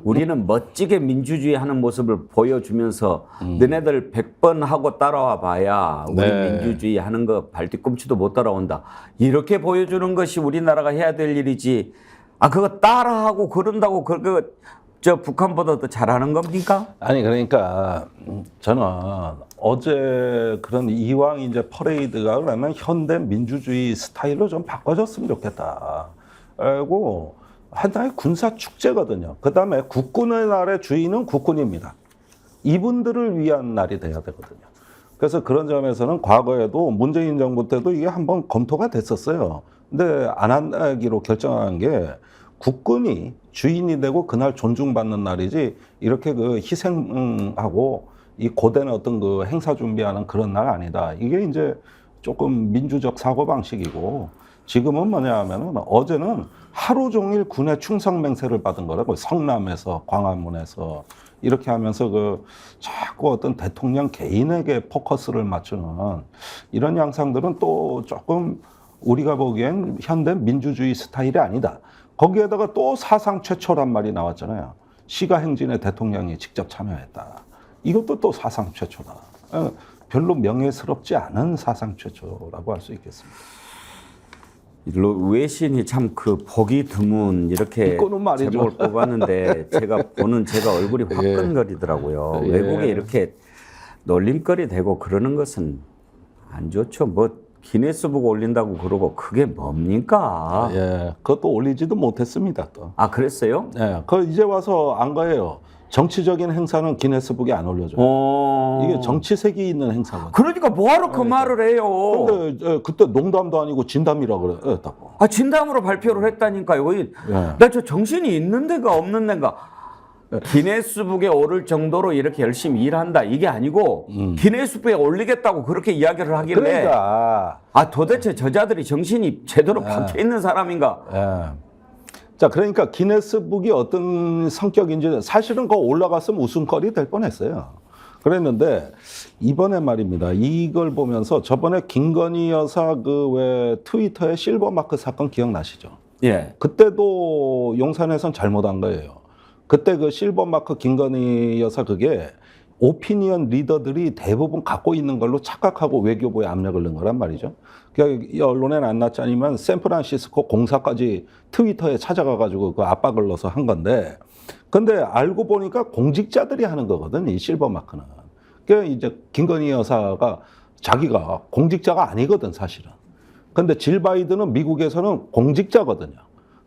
우리는 멋지게 민주주의 하는 모습을 보여주면서 너네들 100번 하고 따라와 봐야 우리 네. 민주주의 하는 거 발뒤꿈치도 못 따라온다. 이렇게 보여주는 것이 우리나라가 해야 될 일이지. 아 그거 따라하고 그런다고 그거 저 북한보다 더 잘하는 겁니까? 아니 그러니까 저는 어제 그런 이왕 이제 퍼레이드가 그러면 현대 민주주의 스타일로 좀 바꿔줬으면 좋겠다. 그리고 하나의 군사 축제거든요. 그 다음에 국군의 날의 주인은 국군입니다. 이분들을 위한 날이 돼야 되거든요. 그래서 그런 점에서는 과거에도 문재인 정부 때도 이게 한번 검토가 됐었어요. 근데 안 하기로 결정한 게 국군이 주인이 되고 그날 존중받는 날이지 이렇게 그 희생하고 이 고된 어떤 그 행사 준비하는 그런 날 아니다. 이게 이제 조금 민주적 사고방식이고 지금은 뭐냐 하면은 어제는 하루 종일 군의 충성 맹세를 받은 거라고 성남에서 광화문에서 이렇게 하면서 그 자꾸 어떤 대통령 개인에게 포커스를 맞추는 이런 양상들은 또 조금 우리가 보기엔 현대 민주주의 스타일이 아니다. 거기에다가 또 사상 최초란 말이 나왔잖아요. 시가 행진에 대통령이 직접 참여했다. 이것도 또 사상 최초다. 별로 명예스럽지 않은 사상 최초라고 할 수 있겠습니다. 외신이 참 그 보기 드문 이렇게 이거는 말이죠. 제목을 뽑았는데 제가 얼굴이 화끈거리더라고요. 예. 외국에 이렇게 놀림거리 되고 그러는 것은 안 좋죠. 뭐 기네스북 올린다고 그러고 그게 뭡니까? 예, 그것도 올리지도 못했습니다. 또. 아 그랬어요? 예, 그 이제 와서 안 거예요. 정치적인 행사는 기네스북에 안 올려줘요. 이게 정치색이 있는 행사거든요. 그러니까 뭐하러 그 말을 해요? 근데 그때 농담도 아니고 진담이라 그랬다고. 아 진담으로 발표를 했다니까요. 예. 나 저 정신이 있는 데가 없는 데가 기네스북에 오를 정도로 이렇게 열심히 일한다 이게 아니고 기네스북에 올리겠다고 그렇게 이야기를 하길래 그러니까 아 도대체 저자들이 정신이 제대로 박혀 있는 사람인가? 예. 자, 그러니까 기네스북이 어떤 성격인지 사실은 그거 올라갔으면 웃음거리 될 뻔했어요. 그랬는데 이번에 말입니다. 이걸 보면서 저번에 김건희 여사 그 왜 트위터의 실버 마크 사건 기억나시죠? 예. 그때도 용산에선 잘못한 거예요. 그때 그 실버 마크 김건희 여사 그게 오피니언 리더들이 대부분 갖고 있는 걸로 착각하고 외교부에 압력을 넣은 거란 말이죠. 그러니까 언론에는 안 났지만 샌프란시스코 공사까지 트위터에 찾아가가지고 그 압박을 넣어서 한 건데, 근데 알고 보니까 공직자들이 하는 거거든, 이 실버 마크는. 그러니까 이제 김건희 여사가 자기가 공직자가 아니거든, 사실은. 근데 질 바이든은 미국에서는 공직자거든요.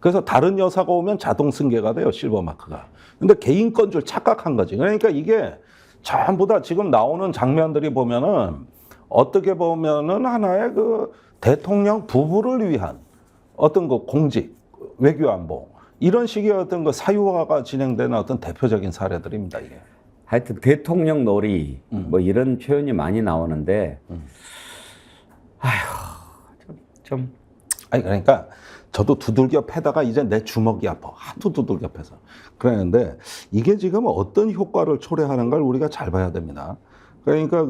그래서 다른 여사가 오면 자동 승계가 돼요, 실버 마크가. 근데 개인 건 줄 착각한 거지. 그러니까 이게 전부 다 지금 나오는 장면들이 보면은 어떻게 보면은 하나의 그 대통령 부부를 위한 어떤 그 공직, 외교안보 이런 식의 어떤 그 사유화가 진행되는 어떤 대표적인 사례들입니다, 이게. 하여튼 대통령 놀이 뭐 이런 표현이 많이 나오는데 좀 아니 그러니까 저도 두들겨 패다가 이제 내 주먹이 아파. 하도 두들겨 패서. 그랬는데 이게 지금 어떤 효과를 초래하는 걸 우리가 잘 봐야 됩니다. 그러니까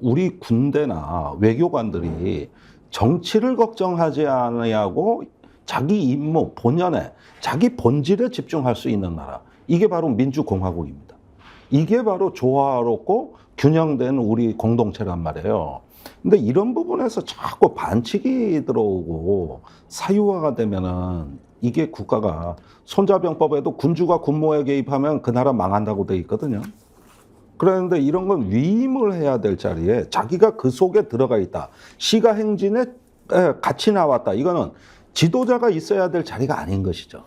우리 군대나 외교관들이 정치를 걱정하지 않으려고 자기 임무, 본연에 자기 본질에 집중할 수 있는 나라. 이게 바로 민주공화국입니다. 이게 바로 조화롭고 균형된 우리 공동체란 말이에요. 근데 이런 부분에서 자꾸 반칙이 들어오고 사유화가 되면은 이게 국가가 손자병법에도 군주가 군모에 개입하면 그 나라 망한다고 돼 있거든요. 그런데 이런 건 위임을 해야 될 자리에 자기가 그 속에 들어가 있다. 시가행진에 같이 나왔다. 이거는 지도자가 있어야 될 자리가 아닌 것이죠.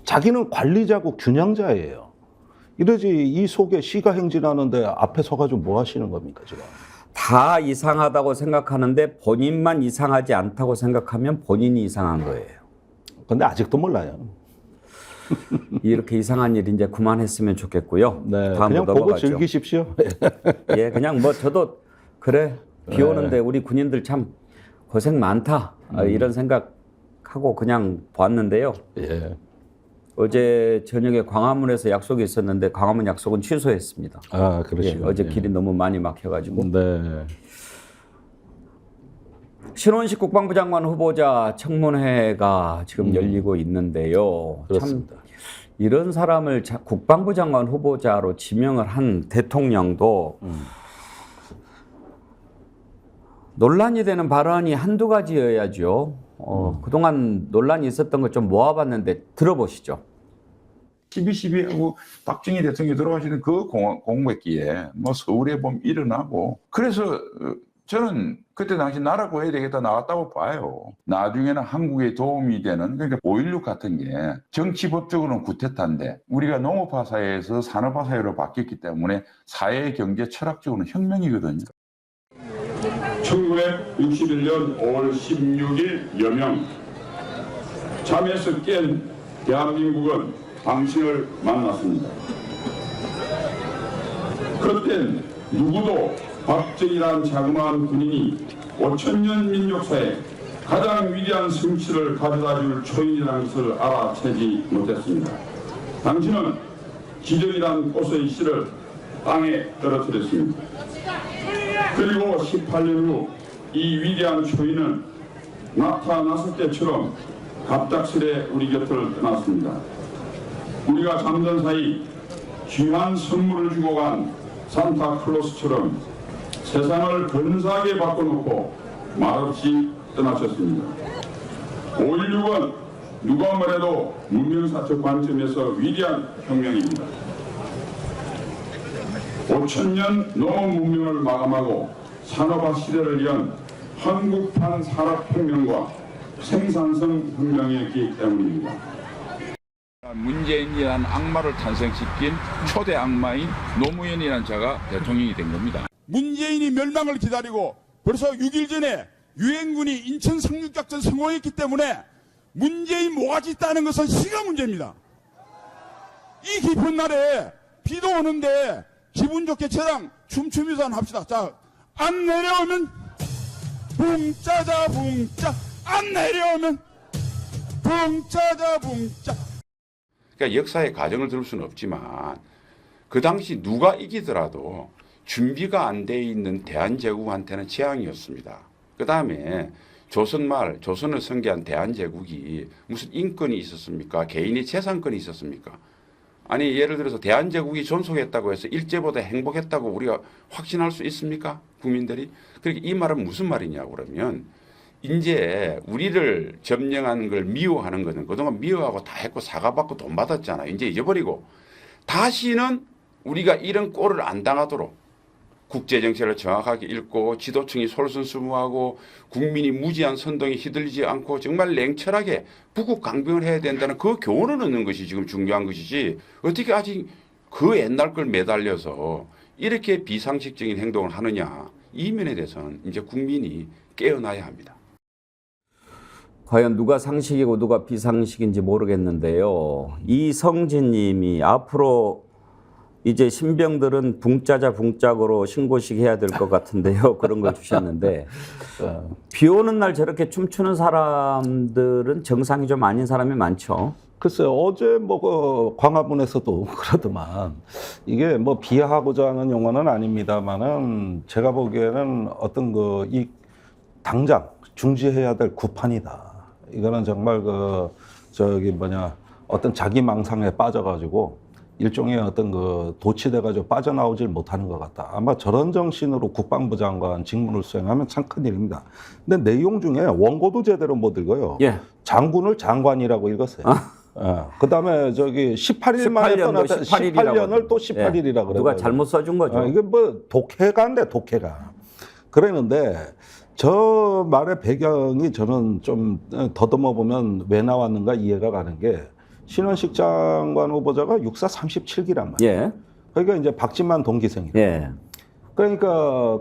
자기는 관리자고 균형자예요. 이러지 이 속에 시가행진하는데 앞에 서가지고 뭐 하시는 겁니까 지금? 다 이상하다고 생각하는데 본인만 이상하지 않다고 생각하면 본인이 이상한 거예요. 근데 아직도 몰라요. 이렇게 이상한 일 이제 그만했으면 좋겠고요. 네, 다음으로 그냥 보고 넘어가죠. 즐기십시오. 예, 그냥 뭐 저도 그래 비 오는데 우리 군인들 참 고생 많다 이런 생각하고 그냥 봤는데요. 예. 어제 저녁에 광화문에서 약속이 있었는데 광화문 약속은 취소했습니다. 아, 예, 그러시군요. 어제 길이 너무 많이 막혀가지고. 네. 신원식 국방부 장관 후보자 청문회가 지금 열리고 있는데요. 그렇습니다. 참 이런 사람을 국방부 장관 후보자로 지명을 한 대통령도 논란이 되는 발언이 한두 가지여야죠. 그동안 논란이 있었던 것 좀 모아봤는데 들어보시죠. 12.12하고 박정희 대통령이 돌아가시는 그 공백기에 뭐 서울에 보면 일어나고 그래서 저는 그때 당시 나라 구해야 되겠다 나왔다고 봐요. 나중에는 한국에 도움이 되는 그러니까 5.16 같은 게 정치법적으로는 구태타인데 우리가 농업화 사회에서 산업화 사회로 바뀌었기 때문에 사회 경제 철학적으로는 혁명이거든요. 1961년 5월 16일 여명 잠에서 깬 대한민국은 당신을 만났습니다. 그땐 누구도 박정희란 자그마한 군인이 5천년 민족사에 가장 위대한 성취를 가져다줄 초인이라는 것을 알아채지 못했습니다. 당신은 기적이란 꽃의 씨를 땅에 떨어뜨렸습니다. 그리고 18년 후 이 위대한 초인은 나타났을 때처럼 갑작스레 우리 곁을 떠났습니다. 우리가 잠든 사이 귀한 선물을 주고 간 산타클로스처럼 세상을 근사하게 바꿔놓고 말없이 떠나셨습니다. 5.16은 누가 뭐래도 문명사적 관점에서 위대한 혁명입니다. 5천년 농업 문명을 마감하고 산업화 시대를 연 한국판 산업혁명과 생산성 혁명이었기 때문입니다. 문재인이라는 악마를 탄생시킨 초대 악마인 노무현이라는 자가 대통령이 된 겁니다. 문재인이 멸망을 기다리고 벌써 6일 전에 유엔군이 인천 상륙작전 성공했기 때문에 문재인 모가지 따는 것은 시가 문제입니다. 이 깊은 날에 비도 오는데 기분 좋게 저랑 춤추면서 합시다. 자, 안 내려오면 붕짜자 붕짜, 안 내려오면 붕짜자 붕짜. 그러니까 역사의 가정을 들을 수는 없지만 그 당시 누가 이기더라도 준비가 안 돼 있는 대한제국한테는 재앙이었습니다. 그 다음에 조선을 선개한 대한제국이 무슨 인권이 있었습니까? 개인의 재산권이 있었습니까? 아니 예를 들어서 대한제국이 존속했다고 해서 일제보다 행복했다고 우리가 확신할 수 있습니까? 국민들이? 그러니까 이 말은 무슨 말이냐고 그러면 이제 우리를 점령한 걸 미워하는 거는 그동안 미워하고 다 했고 사과받고 돈 받았잖아요. 이제 잊어버리고 다시는 우리가 이런 꼴을 안 당하도록 국제 정세를 정확하게 읽고 지도층이 솔선수범하고 국민이 무지한 선동에 휘둘리지 않고 정말 냉철하게 북극 강병을 해야 된다는 그 교훈을 얻는 것이 지금 중요한 것이지 어떻게 아직 그 옛날 걸 매달려서 이렇게 비상식적인 행동을 하느냐 이 면에 대해서는 이제 국민이 깨어나야 합니다. 과연 누가 상식이고 누가 비상식인지 모르겠는데요. 이성진 님이 앞으로 이제 신병들은 붕짜자 붕짝으로 신고식 해야 될 것 같은데요. 그런 걸 주셨는데 비 오는 날 저렇게 춤추는 사람들은 정상이 좀 아닌 사람이 많죠. 글쎄요, 어제 뭐 광화문에서도 그러더만 이게 뭐 비하하고자 하는 용어는 아닙니다만은 제가 보기에는 어떤 이 당장 중지해야 될 구판이다. 이거는 정말 어떤 자기 망상에 빠져가지고 일종의 어떤 도취돼가지고 빠져나오질 못하는 것 같다. 아마 저런 정신으로 국방부 장관 직무를 수행하면 참 큰일입니다. 근데 내용 중에 원고도 제대로 못 읽어요. 예. 장군을 장관이라고 읽었어요. 그 다음에 18일 만에 떠났다. 18년을 또 18일이라 그래요. 누가 잘못 써준 거죠. 이게 뭐 독해가인데 독해가. 그랬는데 저 말의 배경이 저는 좀 더듬어 보면 왜 나왔는가 이해가 가는 게 신원식 장관 후보자가 육사 37기란 말이에요. 예. 그러니까 이제 박진만 동기생이에요. 예. 그러니까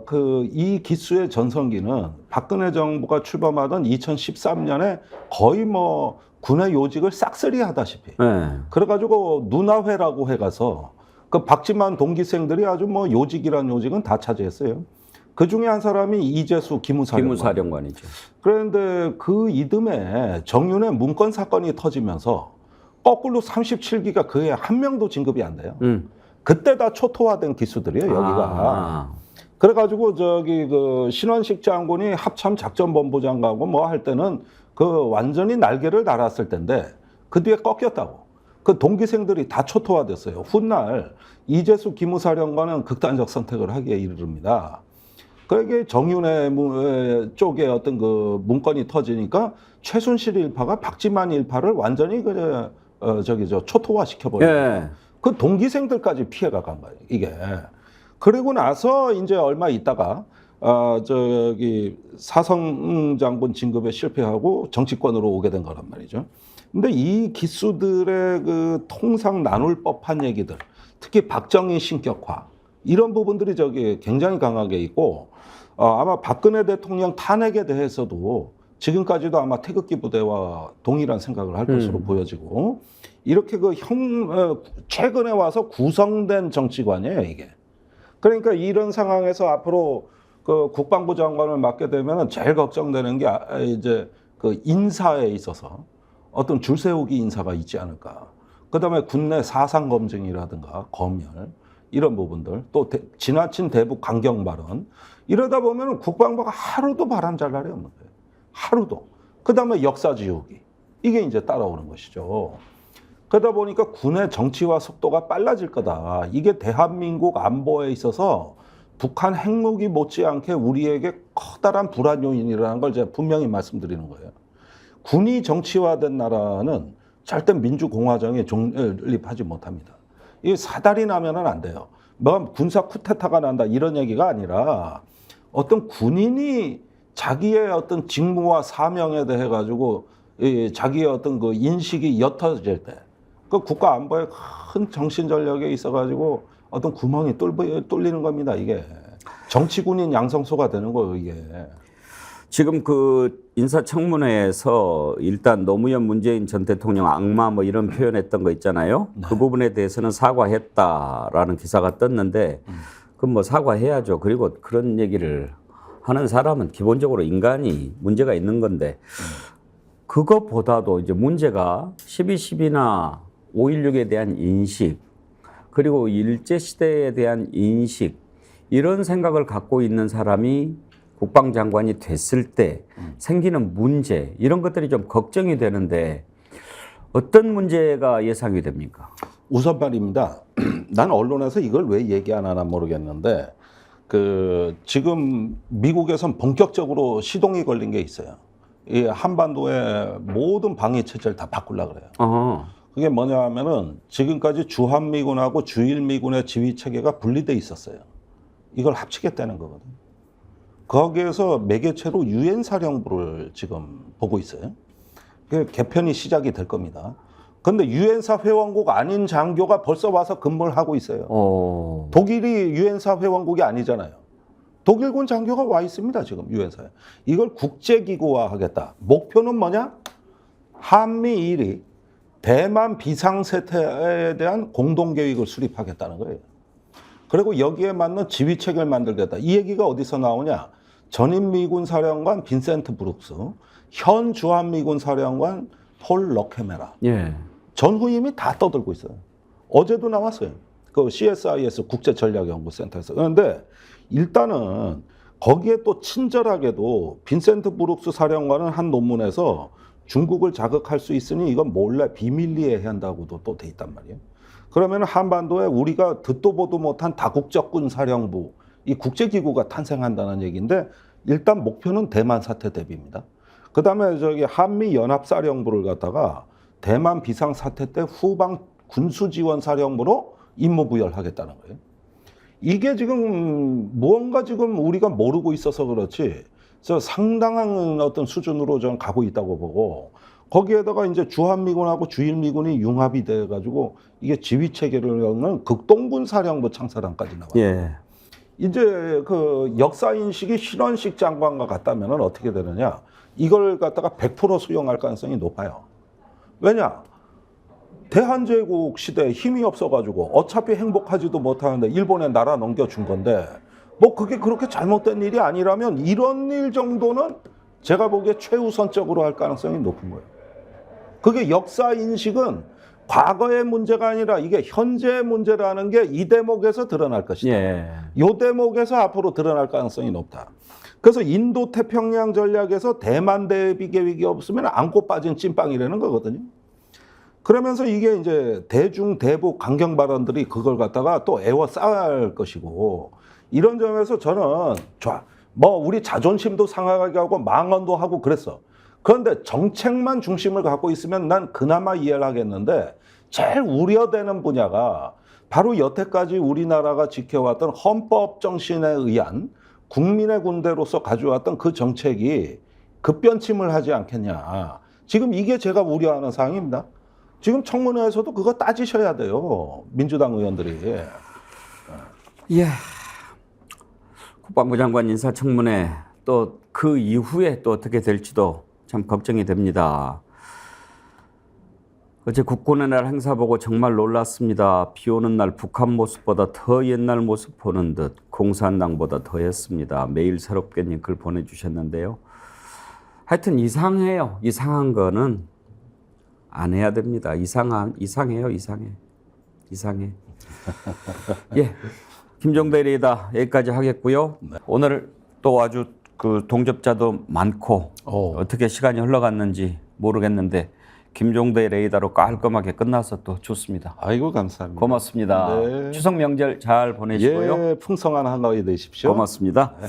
이 기수의 전성기는 박근혜 정부가 출범하던 2013년에 거의 뭐 군의 요직을 싹쓸이 하다시피. 예. 그래가지고 누나회라고 해가서 그 박진만 동기생들이 아주 뭐 요직이란 요직은 다 차지했어요. 그 중에 한 사람이 이재수 기무사령관이죠. 그런데 그 이듬해 정윤회 문건 사건이 터지면서 거꾸로 37기가 그해 한 명도 진급이 안 돼요. 그때 다 초토화된 기수들이에요, 여기가. 그래가지고 신원식 장군이 합참 작전본부장가고 뭐 할 때는 완전히 날개를 달았을 텐데 그 뒤에 꺾였다고. 그 동기생들이 다 초토화됐어요. 훗날 이재수 기무사령관은 극단적 선택을 하기에 이르릅니다. 그게 정윤회 쪽에 어떤 문건이 터지니까 최순실 일파가 박진만 일파를 완전히 초토화 시켜버려요. 예. 그 동기생들까지 피해가 간 거예요, 이게. 그리고 나서 이제 얼마 있다가 사성 장군 진급에 실패하고 정치권으로 오게 된 거란 말이죠. 근데 이 기수들의 통상 나눌 법한 얘기들, 특히 박정희 신격화 이런 부분들이 굉장히 강하게 있고 아마 박근혜 대통령 탄핵에 대해서도 지금까지도 아마 태극기 부대와 동일한 생각을 할 것으로 보여지고 이렇게 최근에 와서 구성된 정치관이에요, 이게. 그러니까 이런 상황에서 앞으로 국방부 장관을 맡게 되면 제일 걱정되는 게 이제 인사에 있어서 어떤 줄세우기 인사가 있지 않을까. 그다음에 군내 사상 검증이라든가 검열 이런 부분들, 또 지나친 대북 강경 발언 이러다 보면 국방부가 하루도 바람 잘 날이 없는 거예요. 하루도. 그다음에 역사 지우기 이게 이제 따라오는 것이죠. 그러다 보니까 군의 정치화 속도가 빨라질 거다. 이게 대한민국 안보에 있어서 북한 핵무기 못지않게 우리에게 커다란 불안 요인이라는 걸 제가 분명히 말씀드리는 거예요. 군이 정치화된 나라는 절대 민주공화정에 존립하지 못합니다. 이게 사달이 나면은 안 돼요. 뭐 군사 쿠데타가 난다 이런 얘기가 아니라 어떤 군인이 자기의 어떤 직무와 사명에 대해 가지고 자기의 어떤 인식이 옅어질 때 그 국가 안보에 큰 정신 전력에 있어 가지고 어떤 구멍이 뚫리는 겁니다. 이게 정치군인 양성소가 되는 거예요. 이게. 지금 인사청문회에서 일단 노무현 문재인 전 대통령 악마 뭐 이런 표현했던 거 있잖아요. 네. 그 부분에 대해서는 사과했다라는 기사가 떴는데 그럼 뭐 사과해야죠. 그리고 그런 얘기를 하는 사람은 기본적으로 인간이 문제가 있는 건데 그것보다도 이제 문제가 12.12나 5.16에 대한 인식 그리고 일제시대에 대한 인식 이런 생각을 갖고 있는 사람이 국방장관이 됐을 때 생기는 문제 이런 것들이 좀 걱정이 되는데 어떤 문제가 예상이 됩니까? 우선 말입니다. 난 언론에서 이걸 왜 얘기 안 하나 모르겠는데 지금 미국에선 본격적으로 시동이 걸린 게 있어요. 이 한반도의 모든 방위 체제를 다 바꾸려고 그래요. 그게 뭐냐 하면은 지금까지 주한미군하고 주일미군의 지휘 체계가 분리돼 있었어요. 이걸 합치겠다는 거거든요. 거기에서 매개체로 유엔 사령부를 지금 보고 있어요. 그 개편이 시작이 될 겁니다. 근데 유엔사 회원국 아닌 장교가 벌써 와서 근무를 하고 있어요. 독일이 유엔사 회원국이 아니잖아요. 독일군 장교가 와 있습니다, 지금 유엔사에. 이걸 국제기구화하겠다. 목표는 뭐냐? 한미일이 대만 비상사태에 대한 공동계획을 수립하겠다는 거예요. 그리고 여기에 맞는 지휘책을 만들겠다. 이 얘기가 어디서 나오냐? 전임 미군 사령관 빈센트 브룩스, 현 주한미군 사령관 폴 럭헤메라. 예. 전후임이 다 떠들고 있어요. 어제도 나왔어요. 그 CSIS 국제전략연구센터에서. 그런데 일단은 거기에 또 친절하게도 빈센트 브룩스 사령관은 한 논문에서 중국을 자극할 수 있으니 이건 몰래 비밀리에 한다고도 또 돼 있단 말이에요. 그러면 한반도에 우리가 듣도 보도 못한 다국적군 사령부, 이 국제기구가 탄생한다는 얘기인데 일단 목표는 대만 사태 대비입니다. 그 다음에 저기 한미연합사령부를 갖다가 대만 비상사태 때 후방 군수지원사령부로 임무부여하겠다는 거예요. 이게 지금 무언가 지금 우리가 모르고 있어서 그렇지 저 상당한 어떤 수준으로 저는 가고 있다고 보고 거기에다가 이제 주한미군하고 주일미군이 융합이 돼가지고 이게 지휘체계를 갖는 극동군 사령부 창설안까지 나와요. 예. 이제 그 역사인식이 신원식 장관과 같다면 어떻게 되느냐? 이걸 갖다가 100% 수용할 가능성이 높아요. 왜냐? 대한제국 시대에 힘이 없어가지고 어차피 행복하지도 못하는데 일본에 나라 넘겨준 건데 뭐 그게 그렇게 잘못된 일이 아니라면 이런 일 정도는 제가 보기에 최우선적으로 할 가능성이 높은 거예요. 그게 역사인식은 과거의 문제가 아니라 이게 현재의 문제라는 게 이 대목에서 드러날 것이다. 예. 이 대목에서 앞으로 드러날 가능성이 높다. 그래서 인도 태평양 전략에서 대만 대비 계획이 없으면 안고 빠진 찐빵이라는 거거든요. 그러면서 이게 이제 대중 대북 강경 발언들이 그걸 갖다가 또 에워싸할 것이고 이런 점에서 저는 뭐 우리 자존심도 상하게 하고 망언도 하고 그랬어. 그런데 정책만 중심을 갖고 있으면 난 그나마 이해를 하겠는데 제일 우려되는 분야가 바로 여태까지 우리나라가 지켜왔던 헌법 정신에 의한 국민의 군대로서 가져왔던 그 정책이 급변침을 하지 않겠냐. 지금 이게 제가 우려하는 사항입니다. 지금 청문회에서도 그거 따지셔야 돼요. 민주당 의원들이. 예. 국방부 장관 인사청문회 또 그 이후에 또 어떻게 될지도 참 걱정이 됩니다. 어제 국군의 날 행사 보고 정말 놀랐습니다. 비 오는 날 북한 모습보다 더 옛날 모습 보는 듯 공산당보다 더했습니다. 매일 새롭게 글 보내주셨는데요. 하여튼 이상해요. 이상한 거는 안 해야 됩니다. 이상해요. 이상해. 예, 김종대 리더 여기까지 하겠고요. 네. 오늘 또 아주 그 동접자도 많고 어떻게 시간이 흘러갔는지 모르겠는데 김종대 레이더로 깔끔하게 끝나서 또 좋습니다. 아이고 감사합니다. 고맙습니다. 네. 추석 명절 잘 보내시고요. 예, 풍성한 한가위 되십시오. 고맙습니다. 네.